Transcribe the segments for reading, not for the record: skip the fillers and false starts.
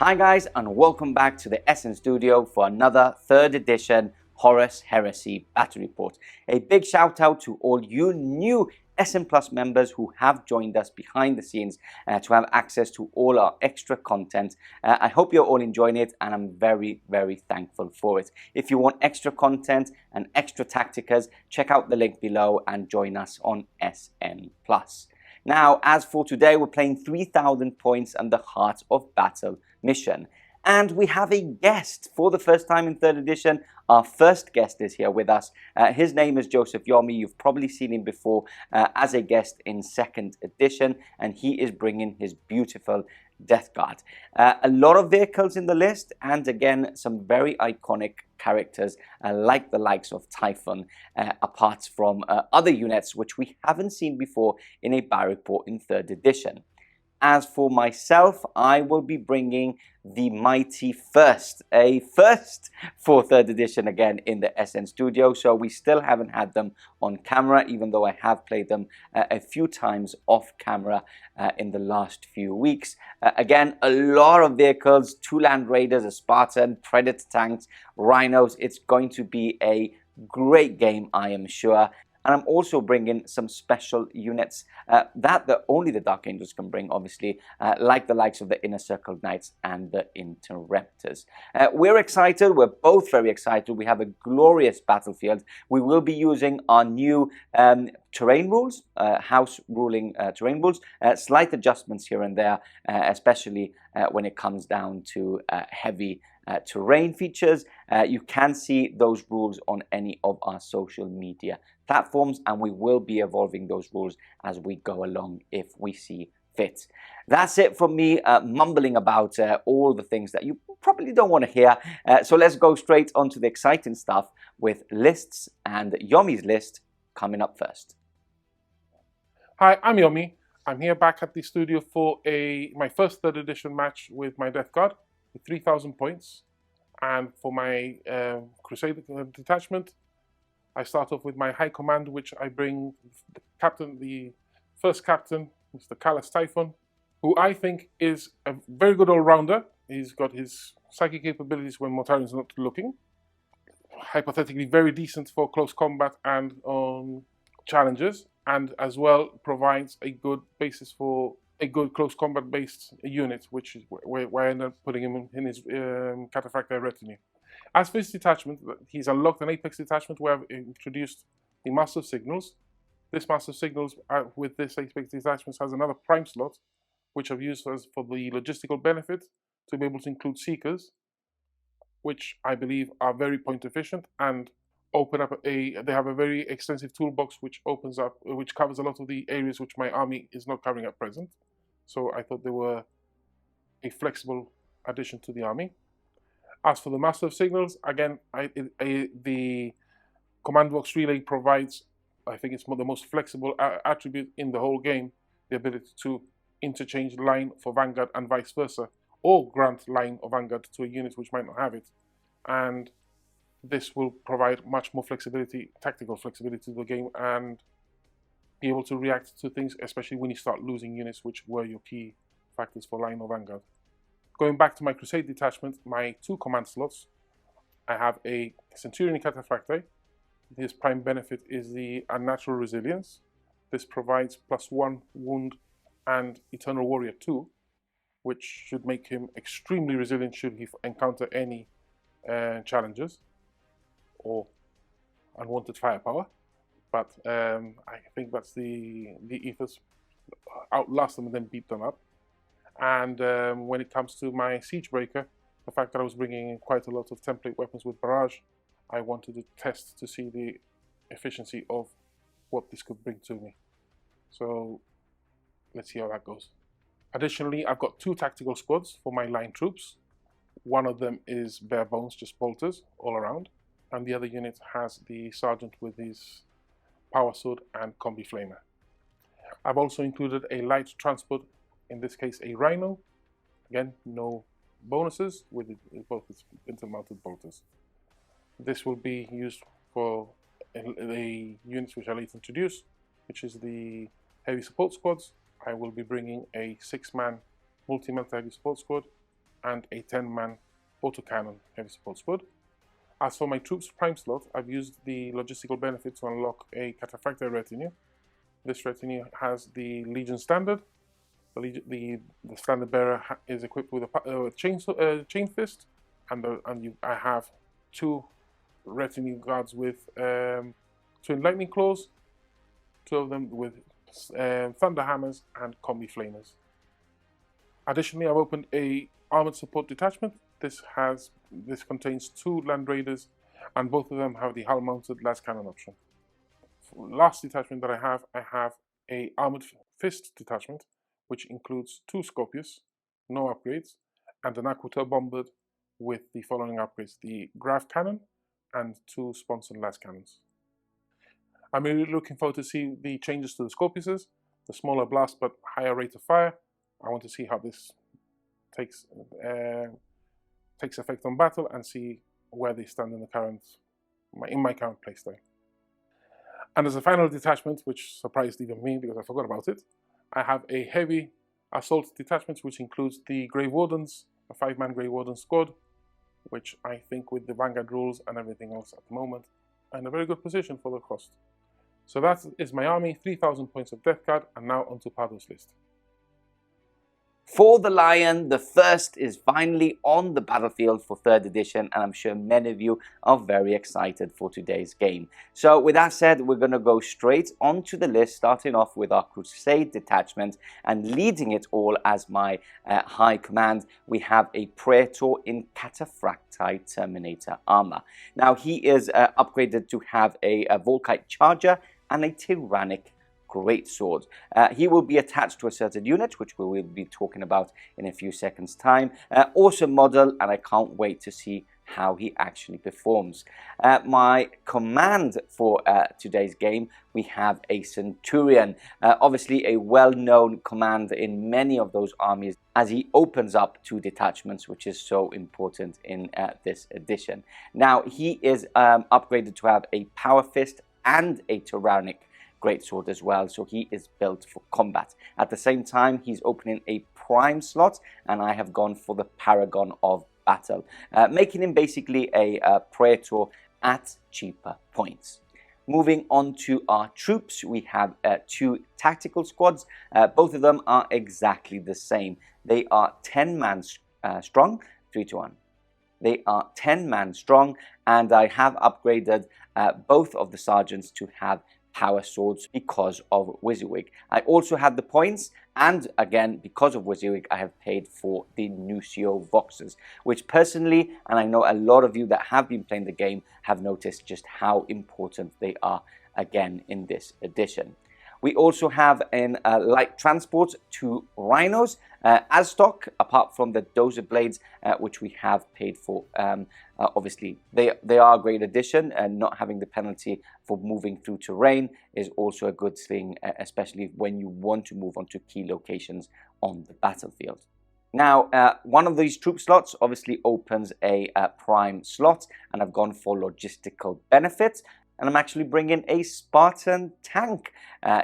Hi guys, and welcome back to the SN Studio for another 3rd edition Horus Heresy Battle Report. A big shout out to all you new SN Plus members who have joined us behind the scenes to have access to all our extra content. I hope you're all enjoying it, and I'm very, very thankful for it. If you want extra content and extra tacticas, check out the link below and join us on SN Plus. Now, as for today, we're playing 3,000 points and the Heart of Battle mission. And we have a guest for the first time in 3rd edition. Our first guest is here with us. His name is Joseph Yomi. You've probably seen him before as a guest in 2nd edition, and he is bringing his beautiful Death Guard. A lot of vehicles in the list, and again, some very iconic characters like the likes of Typhon, apart from other units which we haven't seen before in a battle report in 3rd edition. As for myself, I will be bringing the mighty first, a first for 3rd edition again in the SN Studio. So we still haven't had them on camera, even though I have played them a few times off camera in the last few weeks. Again, a lot of vehicles, 2 Land Raiders, a Spartan, Predator tanks, Rhinos. It's going to be a great game, I am sure. And I'm also bringing some special units that only the Dark Angels can bring, obviously, like the likes of the Inner Circle Knights and the Interruptors. We're excited. We're both very excited. We have a glorious battlefield. We will be using our new terrain rules, house ruling terrain rules, slight adjustments here and there, especially when it comes down to heavy terrain features. You can see those rules on any of our social media platforms, and we will be evolving those rules as we go along if we see fit. That's it from me mumbling about all the things that you probably don't want to hear. So let's go straight on to the exciting stuff with lists, and Yomi's list coming up first. Hi, I'm Yomi. I'm here back at the studio for my first 3rd edition match with my Death Guard with 3,000 points. And for my Crusade detachment, I start off with my High Command, which I bring the first captain, Mr. Callus Typhon, who I think is a very good all-rounder. He's got his psychic capabilities when Mortarion's not looking. Hypothetically very decent for close combat and challenges, and as well provides a good basis for a good close combat based unit, which is where I end up putting him in his Cataphractii retinue. As for his detachment, he's unlocked an Apex detachment where I've introduced the Master of Signals. This Master of Signals with this Apex detachment has another prime slot, which I've used for the logistical benefit to be able to include Seekers, which I believe are very point efficient and open up they have a very extensive toolbox which covers a lot of the areas which my army is not covering at present. So I thought they were a flexible addition to the army. As for the Master of Signals, again, the Command Box Relay provides, I think it's the most flexible attribute in the whole game, the ability to interchange line for Vanguard and vice versa, or grant line of Vanguard to a unit which might not have it. And this will provide much more flexibility, tactical flexibility to the game, and be able to react to things, especially when you start losing units which were your key factors for line of Vanguard. Going back to my Crusade detachment, my 2 command slots, I have a Centurion Cataphractii. His prime benefit is the Unnatural Resilience. This provides +1 wound and Eternal Warrior 2, which should make him extremely resilient should he encounter any challenges or unwanted firepower. But I think that's the ethos. Outlast them and then beat them up. And when it comes to my Siege Breaker, the fact that I was bringing in quite a lot of template weapons with Barrage, I wanted to test to see the efficiency of what this could bring to me. So let's see how that goes. Additionally, I've got 2 tactical squads for my line troops. One of them is bare bones, just bolters all around. And the other unit has the sergeant with his power sword and combi flamer. I've also included a light transport, in this case a Rhino. Again, no bonuses with both its pintle-mounted bolters. This will be used for the units which I later introduce, which is the heavy support squads. I will be bringing a 6-man multi-melta heavy support squad and a 10-man autocannon heavy support squad. As for my troops prime slot, I've used the logistical benefit to unlock a Cataphracta retinue. This retinue has the Legion Standard. The Standard Bearer is equipped with a chain fist, and I have 2 retinue guards with twin lightning claws, 2 of them with thunder hammers and combi flamers. Additionally, I've opened a armored support detachment. This contains 2 land raiders, and both of them have the hull mounted las cannon option. For the last detachment that I have a armored fist detachment, which includes 2 Scorpius, no upgrades, and an Aquator bombard with the following upgrades: the Graf cannon and 2 sponsored las cannons. I'm really looking forward to see the changes to the Scorpiuses, the smaller blast but higher rate of fire. I want to see how this takes effect on battle and see where they stand in my current playstyle. And as a final detachment, which surprised even me because I forgot about it, I have a heavy assault detachment which includes the Grey Wardens, a 5-man Grey Warden squad, which I think with the Vanguard rules and everything else at the moment, I'm in a very good position for the cost. So that is my army, 3,000 points of Death Guard, and now onto Pardo's list. For the Lion, the first is finally on the battlefield for 3rd edition, and I'm sure many of you are very excited for today's game. So with that said, we're going to go straight onto the list, starting off with our Crusade detachment, and leading it all as my high command, we have a Praetor in Cataphractite Terminator armor. Now he is upgraded to have a Volkite Charger and a Tyrannic Greatsword. He will be attached to a certain unit, which we will be talking about in a few seconds' time. Awesome model, and I can't wait to see how he actually performs. My command for today's game, we have a Centurion. Obviously a well-known command in many of those armies, as he opens up 2 detachments, which is so important in this edition. Now he is upgraded to have a Power Fist and a Tyrannic Greatsword as well, so he is built for combat. At the same time, he's opening a prime slot, and I have gone for the Paragon of Battle, making him basically a Praetor at cheaper points. Moving on to our troops, we have 2 tactical squads. Both of them are exactly the same. They are 10-man strong, 3 to 1. They are 10-man strong, and I have upgraded both of the sergeants to have power swords because of WYSIWYG. I also have the points, and again, because of WYSIWYG, I have paid for the Nucio Voxes, which personally, and I know a lot of you that have been playing the game have noticed just how important they are again in this edition. We also have in light transport 2 rhinos as stock, apart from the dozer blades, which we have paid for. Obviously, they are a great addition, and not having the penalty for moving through terrain is also a good thing, especially when you want to move on to key locations on the battlefield. Now, one of these troop slots obviously opens a prime slot, and I've gone for logistical benefits. And I'm actually bringing a Spartan tank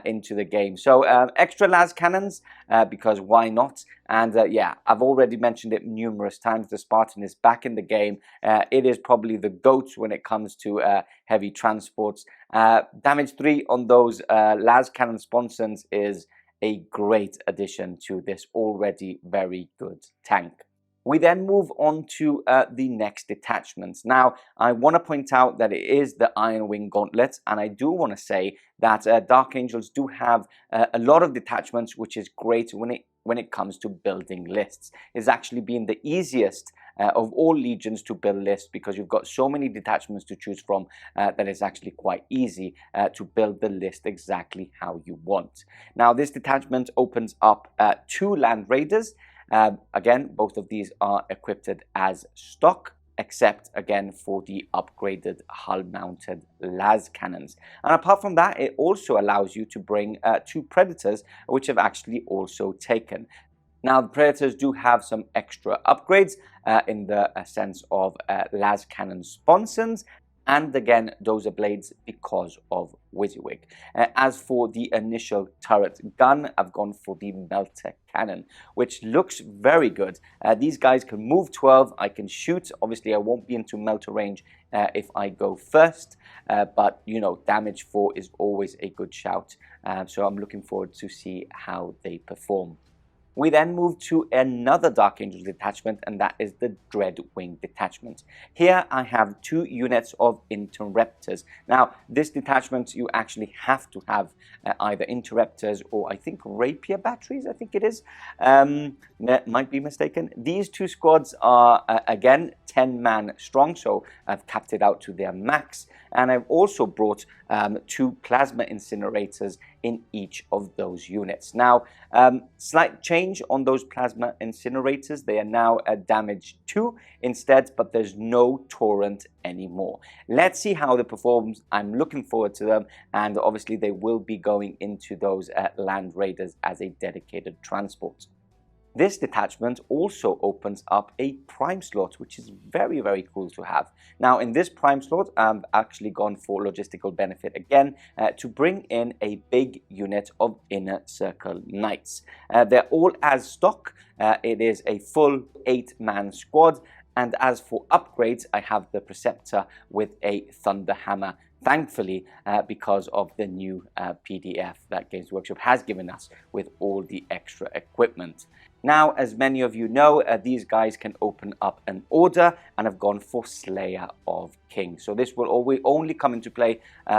into the game. So extra las cannons, because why not? And yeah, I've already mentioned it numerous times. The Spartan is back in the game. It is probably the GOAT when it comes to heavy transports. Damage 3 on those las cannon sponsons is a great addition to this already very good tank. We then move on to the next detachments. Now, I want to point out that it is the Iron Wing Gauntlet, and I do want to say that Dark Angels do have a lot of detachments, which is great when it comes to building lists. It's actually been the easiest of all legions to build lists, because you've got so many detachments to choose from that it's actually quite easy to build the list exactly how you want. Now, this detachment opens up 2 Land Raiders. Again, both of these are equipped as stock, except again for the upgraded hull-mounted las cannons. And apart from that, it also allows you to bring 2 Predators, which have actually also taken. Now, the Predators do have some extra upgrades in the sense of las cannon sponsons. and again Dozer Blades because of WYSIWYG. As for the initial turret gun, I've gone for the Melter Cannon, which looks very good. These guys can move 12, I can shoot. Obviously I won't be into melter range if I go first, but you know, damage 4 is always a good shout, so I'm looking forward to see how they perform. We then move to another Dark Angels detachment, and that is the Dreadwing detachment. Here I have 2 units of Interruptors. Now, this detachment, you actually have to have either Interruptors or I think Rapier batteries, I think it is. Might be mistaken. These 2 squads are, again, 10-man strong, so I've capped it out to their max. And I've also brought 2 Plasma Incinerators in each of those units. Now, slight change on those Plasma Incinerators. They are now at damage 2 instead, but there's no torrent anymore. Let's see how they perform. I'm looking forward to them, and obviously they will be going into those Land Raiders as a dedicated transport. This detachment also opens up a prime slot, which is very, very cool to have. Now, in this prime slot, I've actually gone for logistical benefit again to bring in a big unit of Inner Circle Knights. They're all as stock. It is a full 8-man squad. And as for upgrades, I have the Preceptor with a Thunder Hammer. Thankfully, because of the new PDF that Games Workshop has given us with all the extra equipment. Now, as many of you know, these guys can open up an order, and I've gone for Slayer of Kings. So this will only come into play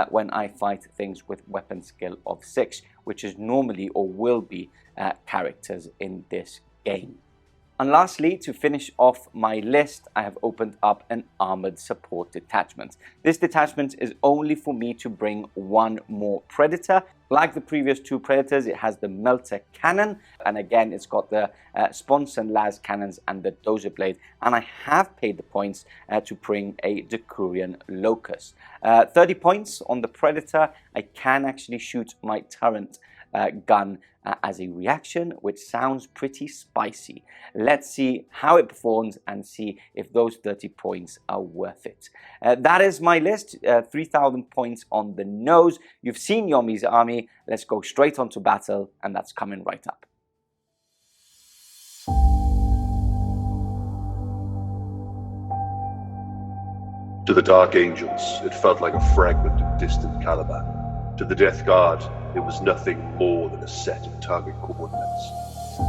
when I fight things with weapon skill of 6, which is normally or will be characters in this game. And lastly, to finish off my list, I have opened up an Armored Support detachment. This detachment is only for me to bring 1 more Predator. Like the previous 2 Predators, it has the Melter Cannon, and again, it's got the Spons and Las Cannons and the Dozer Blade, and I have paid the points to bring a Decurion Locust. 30 points on the Predator. I can actually shoot my turret gun as a reaction, which sounds pretty spicy. Let's see how it performs and see if those 30 points are worth it. That is my list, 3,000 points on the nose. You've seen Yomi's army. Let's go straight on to battle, and that's coming right up. To the Dark Angels, it felt like a fragment of distant Caliban. To the Death Guard, it was nothing more than a set of target coordinates.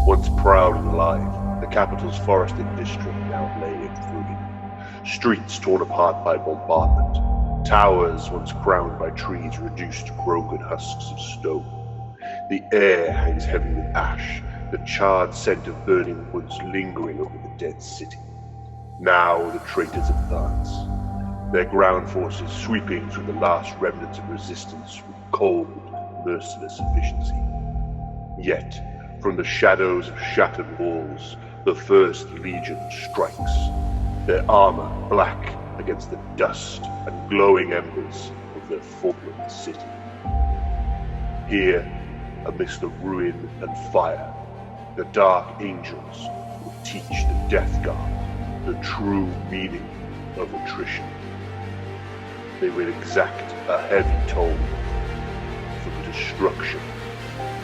Once proud and alive, the capital's forested district now lay in ruin. Streets torn apart by bombardment. Towers once crowned by trees reduced to broken husks of stone. The air hangs heavy with ash, the charred scent of burning woods lingering over the dead city. Now the traitors advance, their ground forces sweeping through the last remnants of resistance with cold, merciless efficiency. Yet, from the shadows of shattered walls, the First Legion strikes, their armor black against the dust and glowing embers of their fallen city. Here, amidst the ruin and fire, the Dark Angels will teach the Death Guard the true meaning of attrition. They will exact a heavy toll for the destruction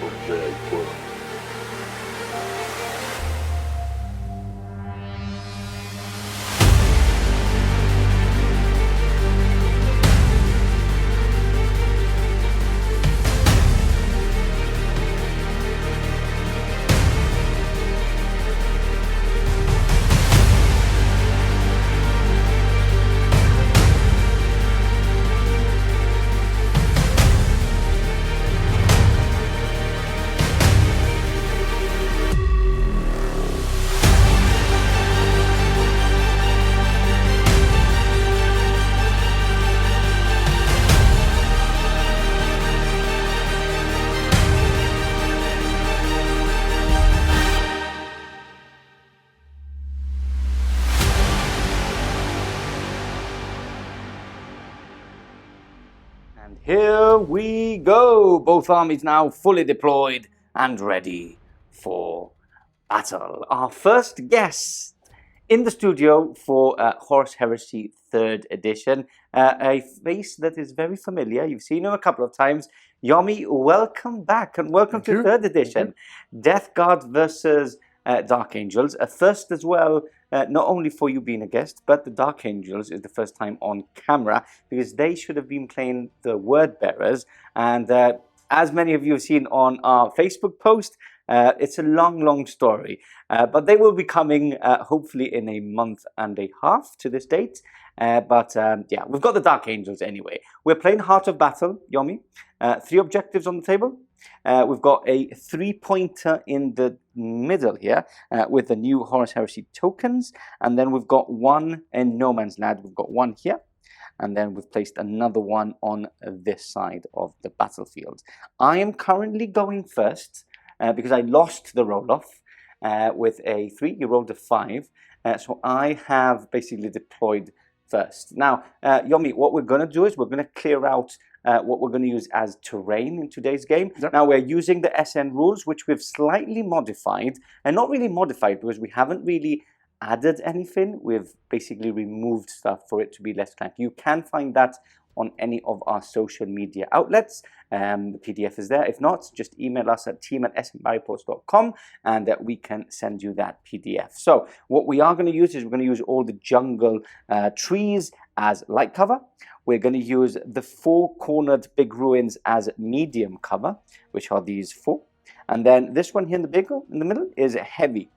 of their world. And here we go. Both armies now fully deployed and ready for battle. Our first guest In the studio for Horus Heresy 3rd edition, a face that is very familiar. You've seen him a couple of times. Yomi, welcome back and welcome to 3rd edition. Death Guard versus Dark Angels. A first as well, not only for you being a guest, but the Dark Angels is the first time on camera because they should have been playing the Word Bearers. And as many of you have seen on our Facebook post, it's a long story, but they will be coming hopefully in a month and a half to this date. Yeah, we've got the Dark Angels anyway. We're playing Heart of Battle, Yomi. 3 objectives on the table. We've got a 3-pointer in the middle here with the new Horus Heresy tokens, and then we've got 1 in No Man's Land. We've got 1 here. And then we've placed another one on this side of the battlefield. I am currently going first. Because I lost the roll-off with a 3, you rolled a 5, so I have basically deployed first. Now, Yomi, what we're going to do is we're going to clear out what we're going to use as terrain in today's game. Yep. Now, we're using the SN rules, which we've slightly modified, and not really modified because we haven't really added anything. We've basically removed stuff for it to be less clunky. You can find that on any of our social media outlets. The PDF is there. If not, just email us at team@snbarryports.com and we can send you that PDF. So what we are going to use is we're going to use all the jungle trees as light cover. We're going to use the 4-cornered big ruins as medium cover, which are these 4. And then this one here in the middle is heavy.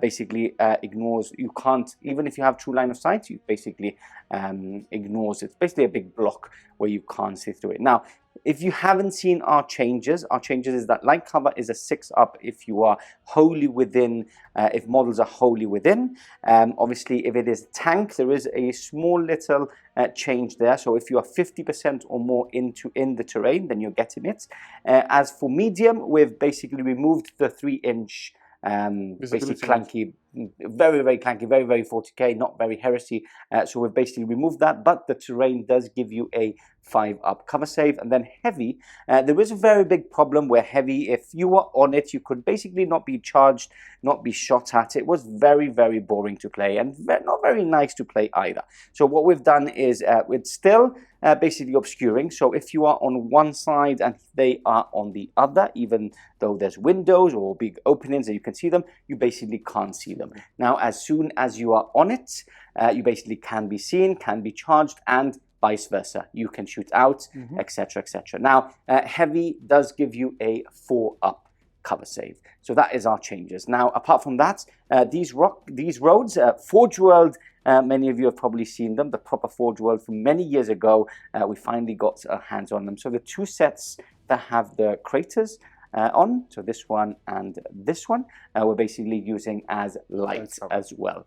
Basically ignores, you can't, even if you have true line of sight, you basically ignores it. It's basically a big block where you can't see through it. Now, if you haven't seen our changes is that light cover is a 6-up if you are wholly within, if models are wholly within. Obviously, if it is tank, there is a small little change there. So if you are 50% or more in the terrain, then you're getting it. As for medium, we've basically removed the 3-inch basically clanky, very clanky, very 40k, not very heresy. So we've basically removed that, but the terrain does give you a 5-up cover save. And then heavy, there is a very big problem where heavy, if you were on it, you could basically not be charged, not be shot at. It was very boring to play and not very nice to play either. So what we've done is it's still basically obscuring. So if you are on one side and they are on the other, even though there's windows or big openings and you can see them, you basically can't see them. Now, as soon as you are on it, you basically can be seen, can be charged, and vice versa. You can shoot out, etc. Now, heavy does give you a 4-up cover save. So that is our changes. Now, apart from that, these roads, Forge World, many of you have probably seen them, the proper Forge World from many years ago. We finally got our hands on them. So the 2 sets that have the craters on, so this one and this one, we're basically using as light as well.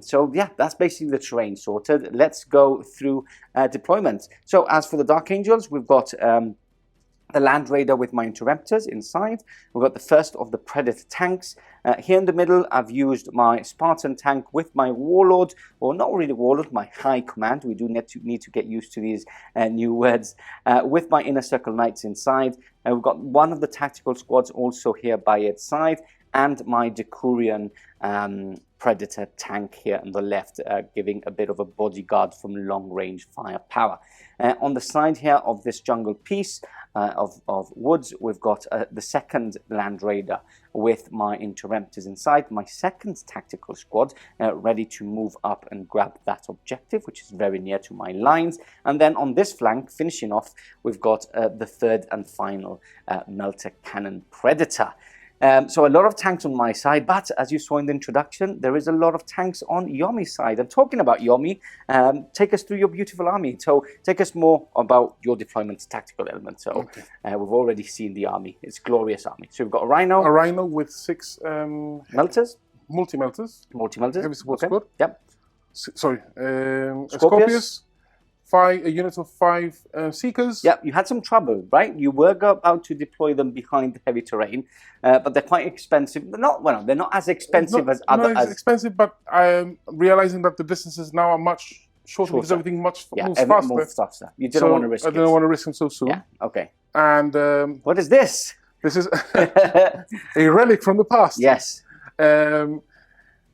So yeah, that's basically the terrain sorted. Let's go through deployment. So as for the Dark Angels, we've got the Land Raider with my Interrupters inside. We've got the first of the Predator tanks. Here in the middle, I've used my Spartan tank with my Warlord, or not really Warlord, my High Command. We do need to get used to these new words. With my Inner Circle Knights inside. We've got one of the tactical squads also here by its side, and my Decurion Predator tank here on the left, giving a bit of a bodyguard from long-range firepower. On the side here of this jungle piece of woods, we've got the second Land Raider with my Interrupters inside, my second tactical squad ready to move up and grab that objective, which is very near to my lines. And then on this flank, finishing off, we've got the third and final Melter Cannon Predator. So a lot of tanks on my side, but as you saw in the introduction, there is a lot of tanks on Yomi's side. And talking about Yomi, take us through your beautiful army. So take us more about your deployment tactical element. So we've already seen the army. It's a glorious army. So we've got a Rhino. A Rhino with 6 melters. Multi-melters. Heavy support squad. Yep. Sorry. Scorpius. A unit of 5 Seekers. Yeah, you had some trouble, right? You were about to deploy them behind the heavy terrain, but they're quite expensive. They're not as expensive as other. Not as expensive, but I'm realizing that the distances now are much shorter because everything moves faster. You didn't want to risk it. I didn't want to risk them so soon. Yeah, okay. And what is this? This is a relic from the past. Yes.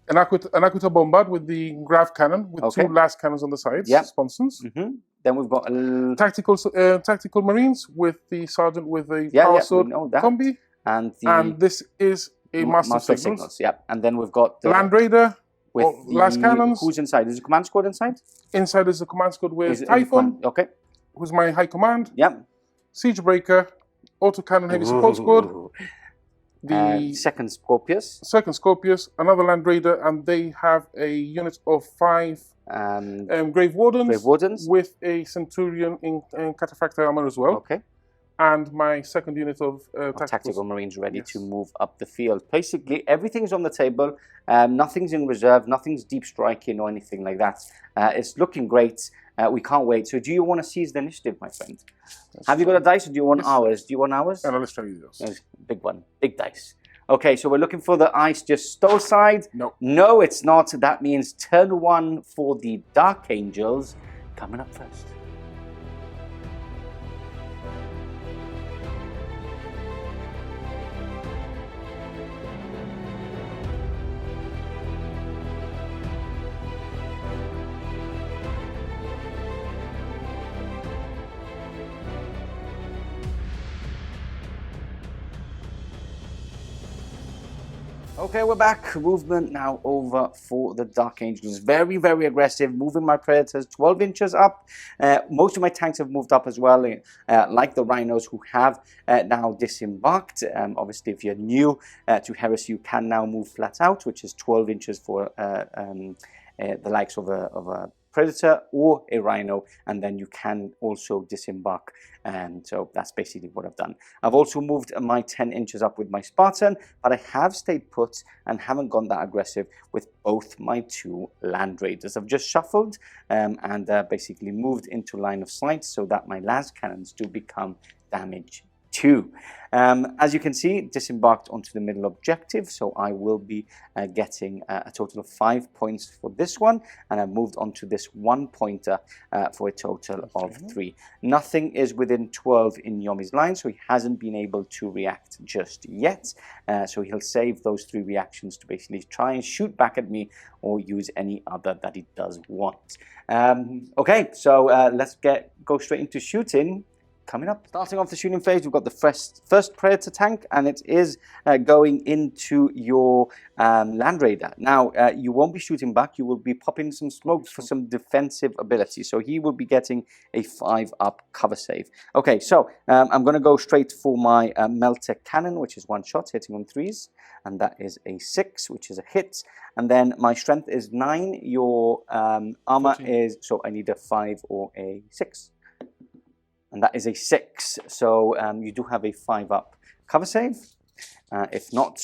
An Aquita Bombard with the Grav Cannon with Okay. 2 las cannons on the sides, Yep. sponsons. Then we've got a Tactical Marines with the Sergeant with a yeah, Power we Sword know that. combi. And this is a Master of Signals. Yeah, and then we've got the Land Raider with las cannons. Who's inside? Is the command squad inside? Inside is the command squad with Is it- Typhon, Okay. who's my high command. Yeah. Siege Breaker, Autocannon Heavy Support Squad. Ooh. The second Scorpius. second Scorpius, another Land Raider, and they have a unit of 5 Grave Wardens, Grave Wardens. with a Centurion in Cataphracta armor as well. Okay. And my second unit of Tactical Marines ready to Yes. move up the field. Basically, everything's on the table. Nothing's in reserve. Nothing's deep striking or anything like that. It's looking great. We can't wait. So do you want to seize the initiative, my friend? Have you got a dice or do you want Yes. ours? Do you want ours? And let's try those. Yes, big one. Big dice. Okay, so we're looking for the ice just stole side. No. No, it's not. That means turn 1 for the Dark Angels. Coming up first. Okay, we're back. Movement now over for the Dark Angels. Very, very aggressive. Moving my Predators 12 inches up. Most of my tanks have moved up as well, like the Rhinos who have now disembarked. Obviously, if you're new to Heresy, you can now move flat out, which is 12 inches for the likes of a Predator or a Rhino, and then you can also disembark. And so that's basically what I've done. I've also moved my 10 inches up with my Spartan, but I have stayed put and haven't gone that aggressive with both my 2 Land Raiders. I've just shuffled and basically moved into line of sight so that my las cannons do become damage 2. As you can see, disembarked onto the middle objective, so I will be getting a total of 5 points for this one, and I've moved on to this 1 pointer for a total of 3. Nothing is within 12 in Yomi's line, so he hasn't been able to react just yet, so he'll save those 3 reactions to basically try and shoot back at me or use any other that he does want. Okay, so let's go straight into shooting. Coming up, starting off the shooting phase, we've got the first Predator tank, and it is going into your Land Raider. Now, you won't be shooting back, you will be popping some smoke for some defensive ability, so he will be getting a 5-up cover save. Okay, so I'm going to go straight for my Melter Cannon, which is 1 shot, hitting on 3s, and that is a 6, which is a hit. And then my strength is 9, your armor 14. is, so I need a 5 or a 6. And that is a 6, so you do have a 5-up cover save. If not,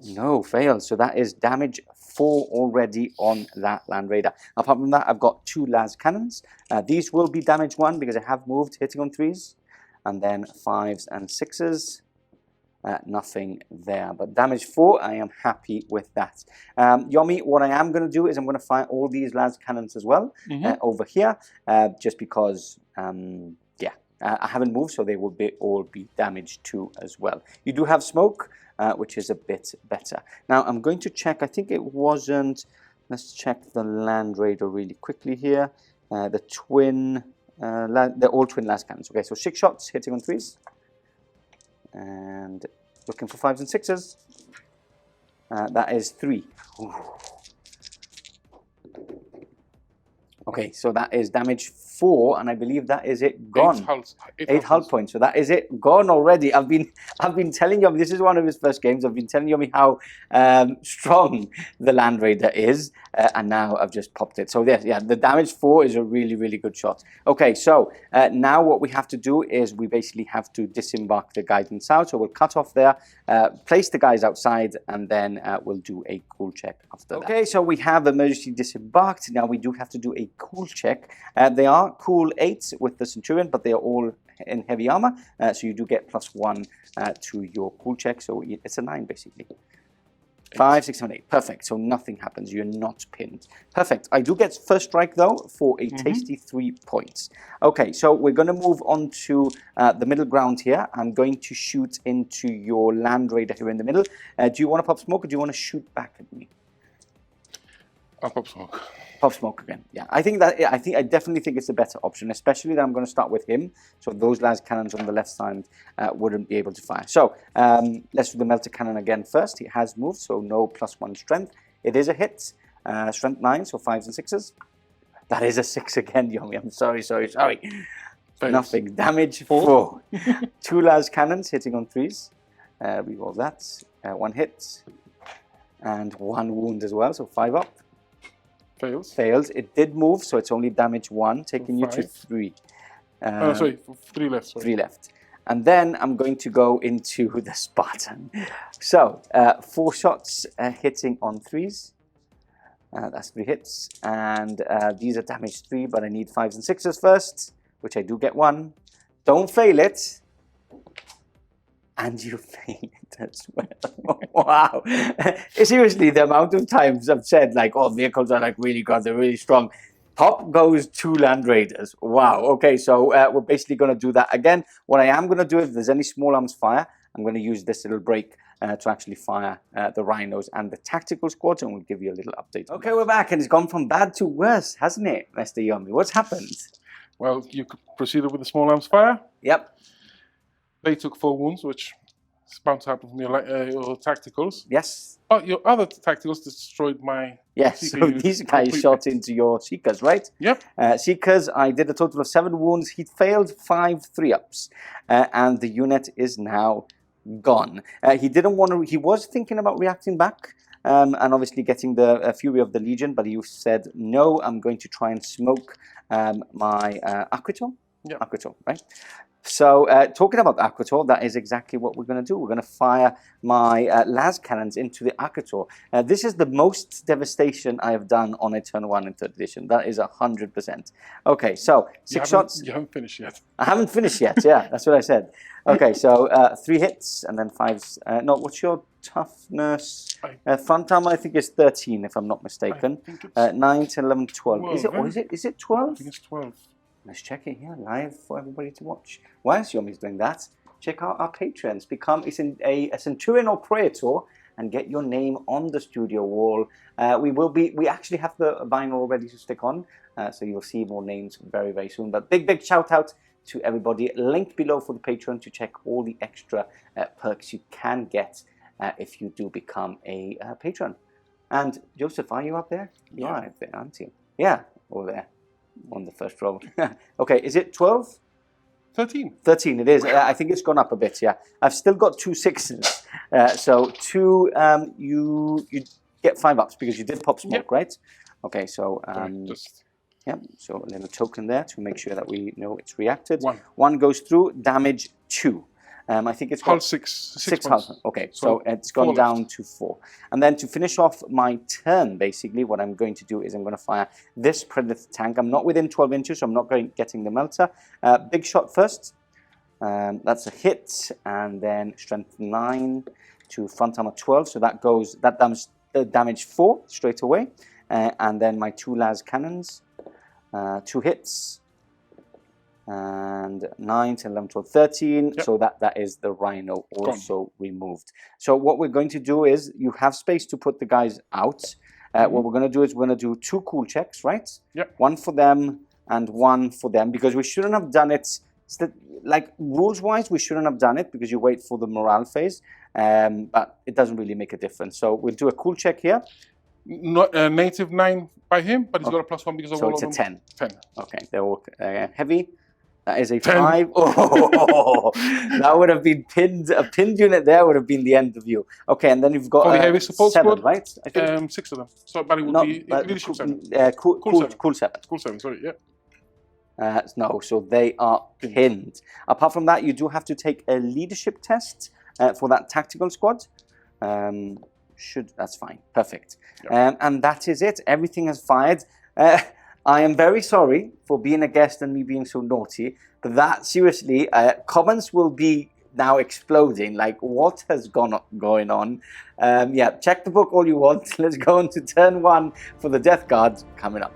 no, fails. So that is damage 4 already on that Land Raider. Apart from that, I've got 2 las cannons. These will be damage 1 because I have moved, hitting on 3s, and then 5s and 6s. Nothing there, but damage 4, I am happy with that. Yomi, what I am going to do is I'm going to fire all these las cannons as well over here, just because, I haven't moved, so they will all be damage 2 as well. You do have smoke, which is a bit better. Now, I'm going to check, I think it wasn't, let's check the Land Raider really quickly here. The twin, they're all twin las cannons. Okay, so 6 shots, hitting on 3s. And looking for 5s and 6s. That is 3. Ooh. Okay, so that is damage 4, and I believe that is it gone. 8 hull points. So that is it gone already. I've been telling you, this is one of his first games. I've been telling you how strong the Land Raider is, and now I've just popped it. So yeah, the damage 4 is a really, really good shot. Okay, so now what we have to do is we basically have to disembark the guidance out. So we'll cut off there, place the guys outside, and then we'll do a cool check after that. Okay, so we have emergency disembarked. Now we do have to do a cool check. They are cool 8s with the Centurion, but they are all in heavy armor, so you do get +1 to your cool check, so it's a 9 basically. 5, 6, 7, 8. Perfect. So nothing happens. You're not pinned. Perfect. I do get first strike, though, for a tasty 3 points. Okay, so we're going to move on to the middle ground here. I'm going to shoot into your Land Raider here in the middle. Do you want to pop smoke or do you want to shoot back at me? I'll pop smoke. Pop smoke again. Yeah, I definitely think it's a better option, especially that I'm going to start with him. So those las cannons on the left side wouldn't be able to fire. So let's do the melter cannon again first. He has moved, so no +1 strength. It is a hit. Strength 9, so 5s and 6s. That is a 6 again, Yomi. I'm sorry. Fails. Nothing. Damage 4. 2 las cannons hitting on 3s. We roll that. 1 hit. And 1 wound as well, so 5 up. Fails. It did move, so it's only damage 1, taking you to 3. Sorry, 3 left. Sorry. 3 left. And then I'm going to go into the Spartan. So 4 shots hitting on 3s. That's 3 hits. And these are damage 3, but I need 5s and 6s first, which I do get 1. Don't fail it. And you fail it as well. Wow. Seriously, the amount of times I've said, like, oh, vehicles are like really good, they're really strong. Top goes 2 Land Raiders. Wow. Okay, so we're basically going to do that again. What I am going to do, if there's any small arms fire, I'm going to use this little break to actually fire the rhinos and the tactical squads, and we'll give you a little update. Okay, we're back, and it's gone from bad to worse, hasn't it, Mr. Yomi? What's happened? Well, you proceeded with the small arms fire. Yep. They took 4 wounds, which is bound to happen from your tacticals. Yes. But your other tacticals destroyed my Yes, so these guys shot into your Seekers, right? Yep. Seekers, I did a total of 7 wounds. He failed 5 3-ups. And the unit is now gone. He didn't want to... He was thinking about reacting back. And obviously getting the Fury of the Legion. But he said, no, I'm going to try and smoke my Aquator. Yep. Aquator, right? So, talking about the Aquator, that is exactly what we're going to do. We're going to fire my las cannons into the Aquator. This is the most devastation I have done on a turn 1 in 3rd edition. That is 100%. Okay, so 6 shots. You haven't finished yet. I haven't finished yet, yeah, that's what I said. Okay, so 3 hits and then 5s. No, what's your toughness? Front armor, I think, is 13, if I'm not mistaken. 9, 10, 11, 12. 12, is it, or is it 12? I think it's 12. Let's check it here live for everybody to watch. Whilst Yomi's doing that, check out our patrons. Become a Centurion or Praetor and get your name on the studio wall. We actually have the vinyl ready to stick on, so you'll see more names very, very soon. But big shout out to everybody. Link below for the Patreon to check all the extra perks you can get if you do become a patron. And Joseph, are you up there? You are up there, aren't you? Yeah, over there. On the first roll. Okay, is it 12? 13. 13 it is. I think it's gone up a bit, yeah. I've still got 2 6s. So 2, you get 5 ups because you did pop smoke, right? Okay, so yeah, so a little token there to make sure that we know it's reacted. 1 goes through, damage 2. I think it's got 6 health. Okay, so it's gone down to 4. And then to finish off my turn, basically, what I'm going to do is I'm going to fire this Predator tank. I'm not within 12 inches, so I'm not getting the melter. Big shot first. That's a hit. And then strength 9 to front armor 12. So that damage 4 straight away. And then my 2 las cannons. 2 hits. And 9, 10, 11, 12, 13. Yep. So that is the Rhino also removed. So what we're going to do is, you have space to put the guys out. What we're going to do is we're going to do 2 cool checks, right? Yep. 1 for them and 1 for them, because we shouldn't have done it. Like, rules-wise, we shouldn't have done it because you wait for the morale phase. But it doesn't really make a difference. So we'll do a cool check here. Not native 9 by him, but he's got a +1 because of all of them. So it's a 10. 10. Okay, they're all heavy. That is a 5. Oh, that would have been pinned. A pinned unit there would have been the end of you. Okay, and then you've got heavy support 7, squad, right? I think 6 of them. So, but it would be leadership 7. Cool 7. Cool 7. Sorry, yeah. No, so they are pinned. Apart from that, you do have to take a leadership test for that tactical squad. That's fine. Perfect. Yep. And that is it. Everything has fired. I am very sorry for being a guest and me being so naughty, but that, seriously, comments will be now exploding. Like, what has going on? Yeah, check the book all you want. Let's go on to turn 1 for the Death Guard coming up.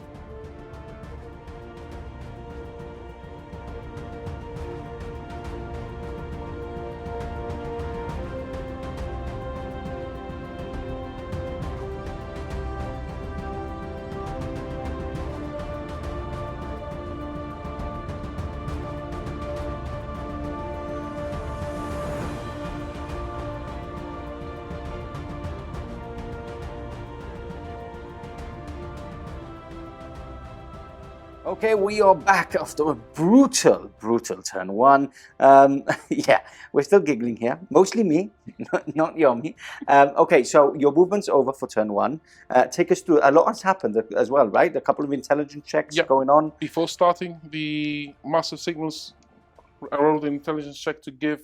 Okay, we are back after a brutal turn 1. Yeah, we're still giggling here. Mostly me, not Yomi. Okay, so your movement's over for turn 1. Take us through. A lot has happened as well, right? A couple of intelligence checks going on. Before starting, the Master Signals, I rolled an intelligence check to give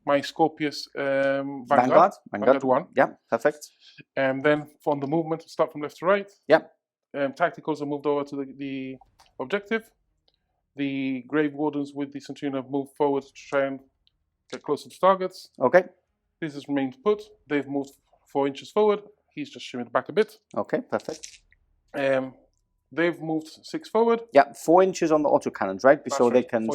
my Scorpius Vanguard 1. Yeah, perfect. And then on the movement, start from left to right. Yeah. Tacticals are moved over to the objective. The Grave Wardens with the Centurion have moved forward to try and get closer to targets. Okay. This has remained put. They've moved 4 inches forward. He's just shimmied back a bit. Okay, perfect. They've moved 6 forward. Yeah, 4 inches on the autocannons, right? So they can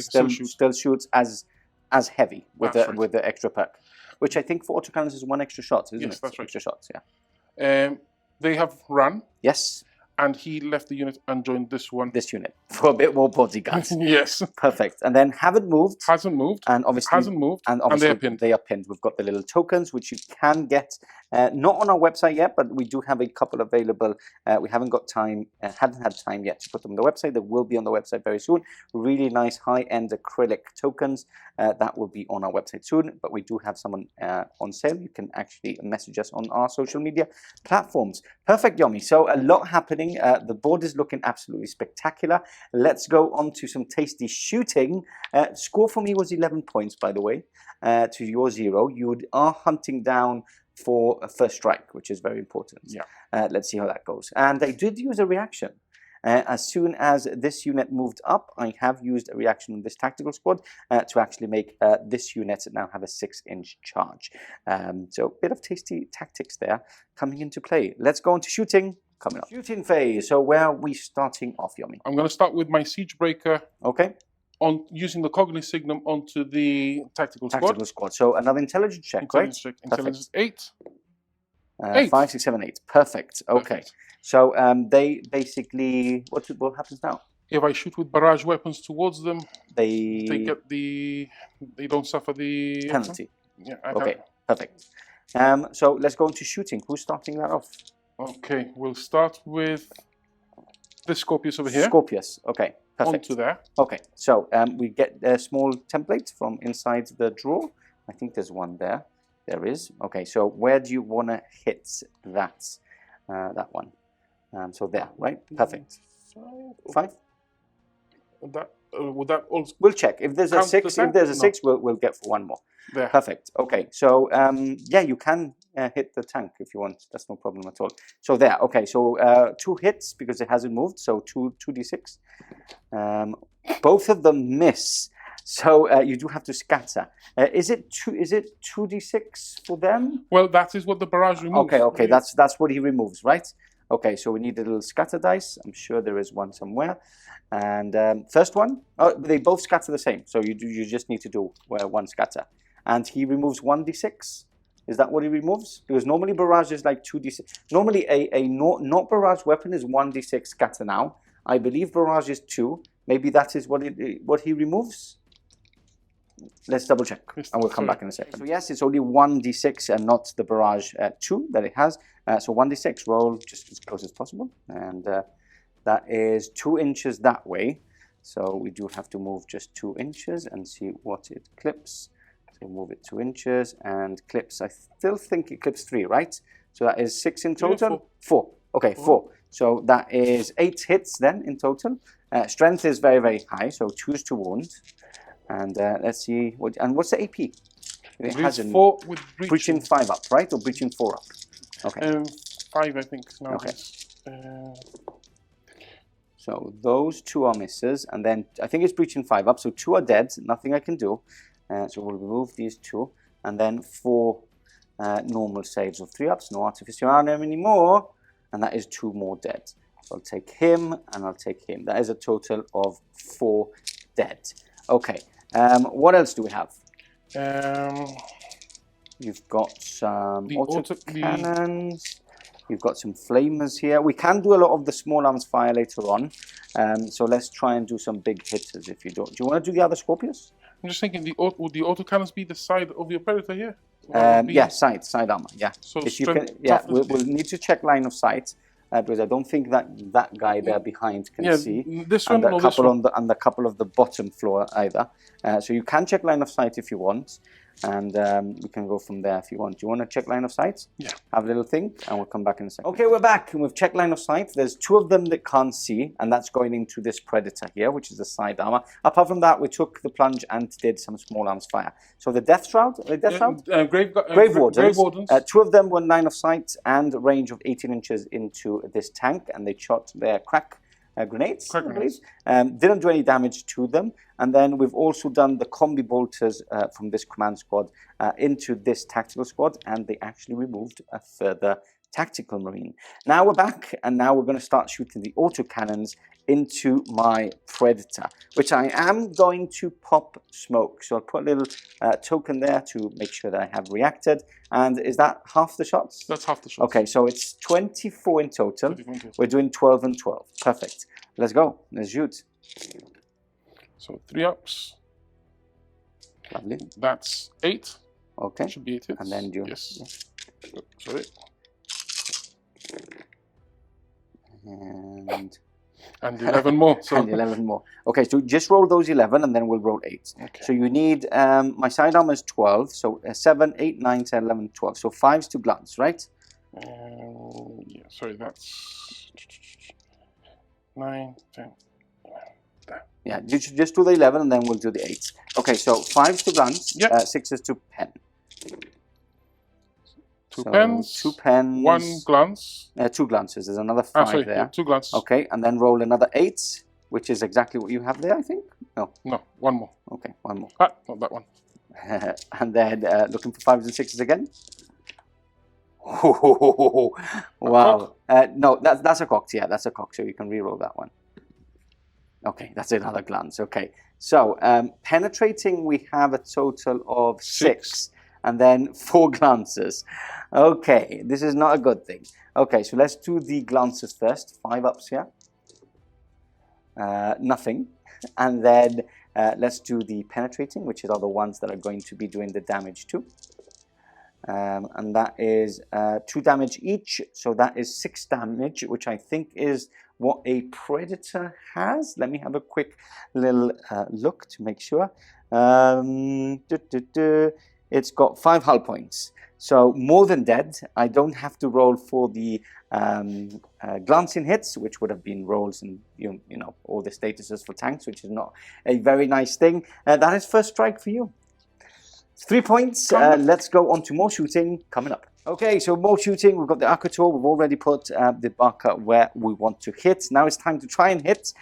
still shoot as heavy with the extra perk, which I think for autocannons is 1 extra shot, isn't it? Yes, that's right. Extra shots, yeah. They have run. Yes. And he left the unit and joined this one. This unit for a bit more body guns. Yes. Perfect. And then haven't moved. Hasn't moved. And obviously hasn't moved. And obviously they are pinned. We've got the little tokens which you can get. Not on our website yet, but we do have a couple available. We haven't got time, hadn't had time yet to put them on the website. They will be on the website very soon. Really nice high-end acrylic tokens. That will be on our website soon. But we do have some on sale. You can actually message us on our social media platforms. Perfect, Yomi. So a lot happening. The board is looking absolutely spectacular. Let's go on to some tasty shooting. Score for me was 11 points, by the way, to your 0. You are hunting down for a first strike, which is very important. Yeah. Let's see how that goes. And I did use a reaction. As soon as this unit moved up, I have used a reaction on this tactical squad to actually make this unit now have a 6-inch charge. So a bit of tasty tactics there coming into play. Let's go on to shooting. Coming up. Shooting phase. So where are we starting off, Yomi? I'm going to start with my Siege Breaker. Okay. On using the Cognitive Signum onto the tactical squad. So another intelligence check, intelligence check. Intelligence 8. 5, 6, 7, 8. Perfect. Okay. Perfect. So they basically, what happens now? If I shoot with barrage weapons towards them, they don't suffer the penalty. Yeah. Okay. Perfect. So let's go into shooting. Who's starting that off? Okay, we'll start with the Scorpius over here. Scorpius. Okay. Perfect. Onto there. Okay. So we get a small template from inside the drawer. I think there's one there. There is. Okay. So where do you want to hit that? That one. So there, right? Perfect. 5. Would that also? We'll check if there's a 6. If there's a 6, we'll get for one more. There. Perfect. Okay. So yeah, you can hit the tank if you want. That's no problem at all. So there. Okay. So 2 hits because it hasn't moved. So 2d6. Both of them miss. So you do have to scatter. Is it 2d6 for them? Well, that is what the barrage removes. Okay. That's what he removes, right? Okay, so we need a little scatter dice. I'm sure there is one somewhere. And first one, they both scatter the same. So you just need to do one scatter. And he removes 1d6. Is that what he removes? Because normally barrage is like 2d6. Normally a not barrage weapon is 1d6 scatter now. I believe barrage is 2. Maybe that is what he removes. Let's double check, and we'll come back in a second. So yes, it's only 1d6 and not the barrage 2 that it has. So 1d6, roll just as close as possible. And that is 2 inches that way. So we do have to move just 2 inches and see what it clips. So move it 2 inches and clips. I still think it clips 3, right? So that is 6 in total? Yeah, 4. Okay, 4. So that is 8 hits then in total. Strength is very, very high, so choose to wound. And let's see, what's the AP? It has 4 with breaching 5 up, right? Or breaching 4 up? Okay. 5, I think. Now okay. So those 2 are misses, and then I think it's breaching 5 up, so 2 are dead, nothing I can do. So we'll remove these 2, and then 4 normal saves of 3 ups. No Artificiarium anymore, and that is 2 more dead. So I'll take him, and I'll take him. That is a total of 4 dead. Okay, what else do we have? You've got some autocannons. You've got some flamers here. We can do a lot of the small arms fire later on. So let's try and do some big hitters if you don't. Do you want to do the other Scorpius? I'm just thinking, would the autocannons be the side of your Predator here? Yeah, side armor, yeah. So if you can, yeah, we'll need to check line of sight. Because I don't think that guy there behind can see. This one, and a couple on the couple of the bottom floor either. So you can check line of sight if you want, and we can go from there if you want. Do you want to check line of sight? Yeah. Have a little think, and we'll come back in a second. Okay, we're back, and we've checked line of sight. There's 2 of them that can't see, and that's going into this Predator here, which is the side armor. Apart from that, we took the plunge and did some small arms fire. So the Death Shroud, Grave Wardens. 2 of them were line of sight and range of 18 inches into this tank, and they shot their crack grenades. Didn't do any damage to them. And then we've also done the combi bolters from this command squad into this tactical squad, and they actually removed a further tactical marine. Now we're back, and now we're going to start shooting the autocannons into my Predator, which I am going to pop smoke. So I'll put a little token there to make sure that I have reacted. And is that half the shots? That's half the shots. Okay, so it's 24 in total. We're doing 12 and 12. Perfect. Let's go. Let's shoot. So 3 ups. Lovely. That's 8. Okay. Should be 8 hits. And then do yes. Yeah. Sorry. And 11 more. So. And 11 more. Okay, so just roll those 11 and then we'll roll 8. Okay. So you need, my side armor is 12, so 7, 8, 9, 10, 11, 12. So 5s to glance, right? Yeah, sorry, that's 9, 10, 11. There. Yeah, just do the 11 and then we'll do the 8s. Okay, so 5s to glance, yep. 6s to pen. 2 pens. 2 pens. 1 glance. 2 glances. There's another 5 sorry, there. Yeah, 2 glances. Okay, and then roll another 8, which is exactly what you have there, I think. No. No, 1 more. Okay, 1 more. Ah, not that one. And then looking for 5s and 6s again. Oh, wow. No, that's a cocked. Yeah, that's a cocked. So you can re-roll that one. Okay, that's another glance. Okay, so penetrating, we have a total of 6. And then 4 glances. Okay, this is not a good thing. Okay, so let's do the glances first. 5 ups here. Nothing. And then let's do the penetrating, which are the ones that are going to be doing the damage too. And that is 2 damage each. So that is 6 damage, which I think is what a Predator has. Let me have a quick little look to make sure. It's got 5 hull points, so more than dead. I don't have to roll for the glancing hits, which would have been rolls and you know all the statuses for tanks, which is not a very nice thing. That is first strike for you. 3 points. Let's go on to more shooting coming up. Okay, so more shooting. We've got the Akator. We've already put the Barker where we want to hit. Now it's time to try and hit.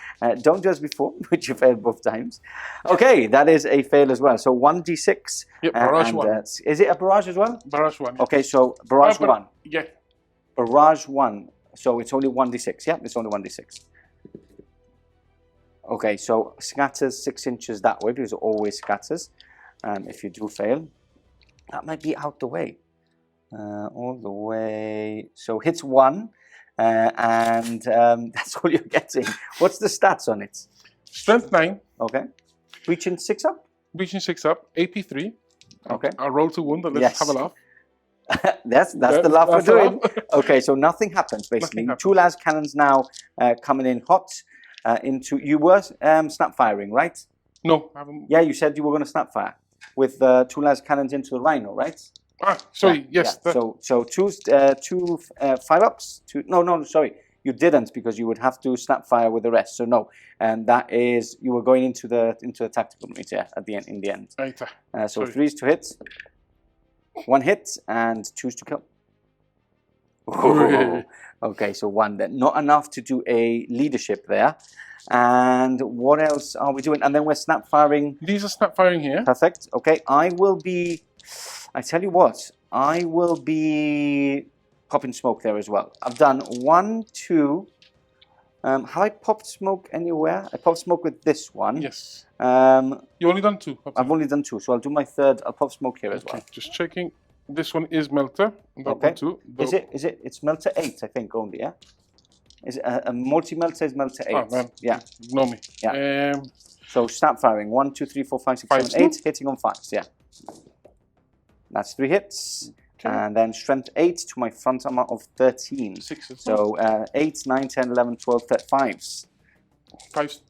Don't do as before, which you failed both times. Okay, that is a fail as well. So 1d6. Yep, barrage 1. Is it a barrage as well? Barrage 1. Okay, so barrage 1. Yeah. Barrage 1. So it's only 1d6. Yeah, it's only 1d6. Okay, so scatters 6 inches that way because it always scatters. If you do fail, that might be out the way. All the way. So hits 1, and that's all you're getting. What's the stats on it? Strength 9. Okay. Reaching 6 up? Reaching 6 up. AP 3. Okay. I'll roll to wound, and let's have a laugh. that's the laugh we're doing. Okay, so nothing happens basically. 2 las cannons now coming in hot into. You were snap firing, right? No, I haven't. Yeah, you said you were going to snap fire with 2 las cannons into the Rhino, right? Ah, sorry. Yeah, yes. Yeah. So 2 5 ups. No, sorry. You didn't because you would have to snap fire with the rest. So no, and that is you were going into the tactical meter at the end. In the end. So 3s to hit, 1 hit, and 2s to kill. Oh, okay, so 1 then. Not enough to do a leadership there. And what else are we doing? And then we're snap firing. These are snap firing here. Perfect. Okay, I tell you what, I will be popping smoke there as well. I've done 1, 2. Have I popped smoke anywhere? I popped smoke with this one. Yes. You only done 2. I've only done 2, so I'll do my third. I'll pop smoke here as well. Just checking. This one is melter. That Okay. one too. Is it? It's melter 8, I think, only. Yeah. Is it a multi-melter is melter 8? Oh, man. Yeah. Ignore me. Yeah. So snap firing 1, 2, 3, 4, 5, 6, 7, 8, hitting on 5s. Yeah. That's 3 hits. Okay. And then strength 8 to my front armor of 13. 6. So 8, 9, 10, 11, 12, 13, 5s. 5s.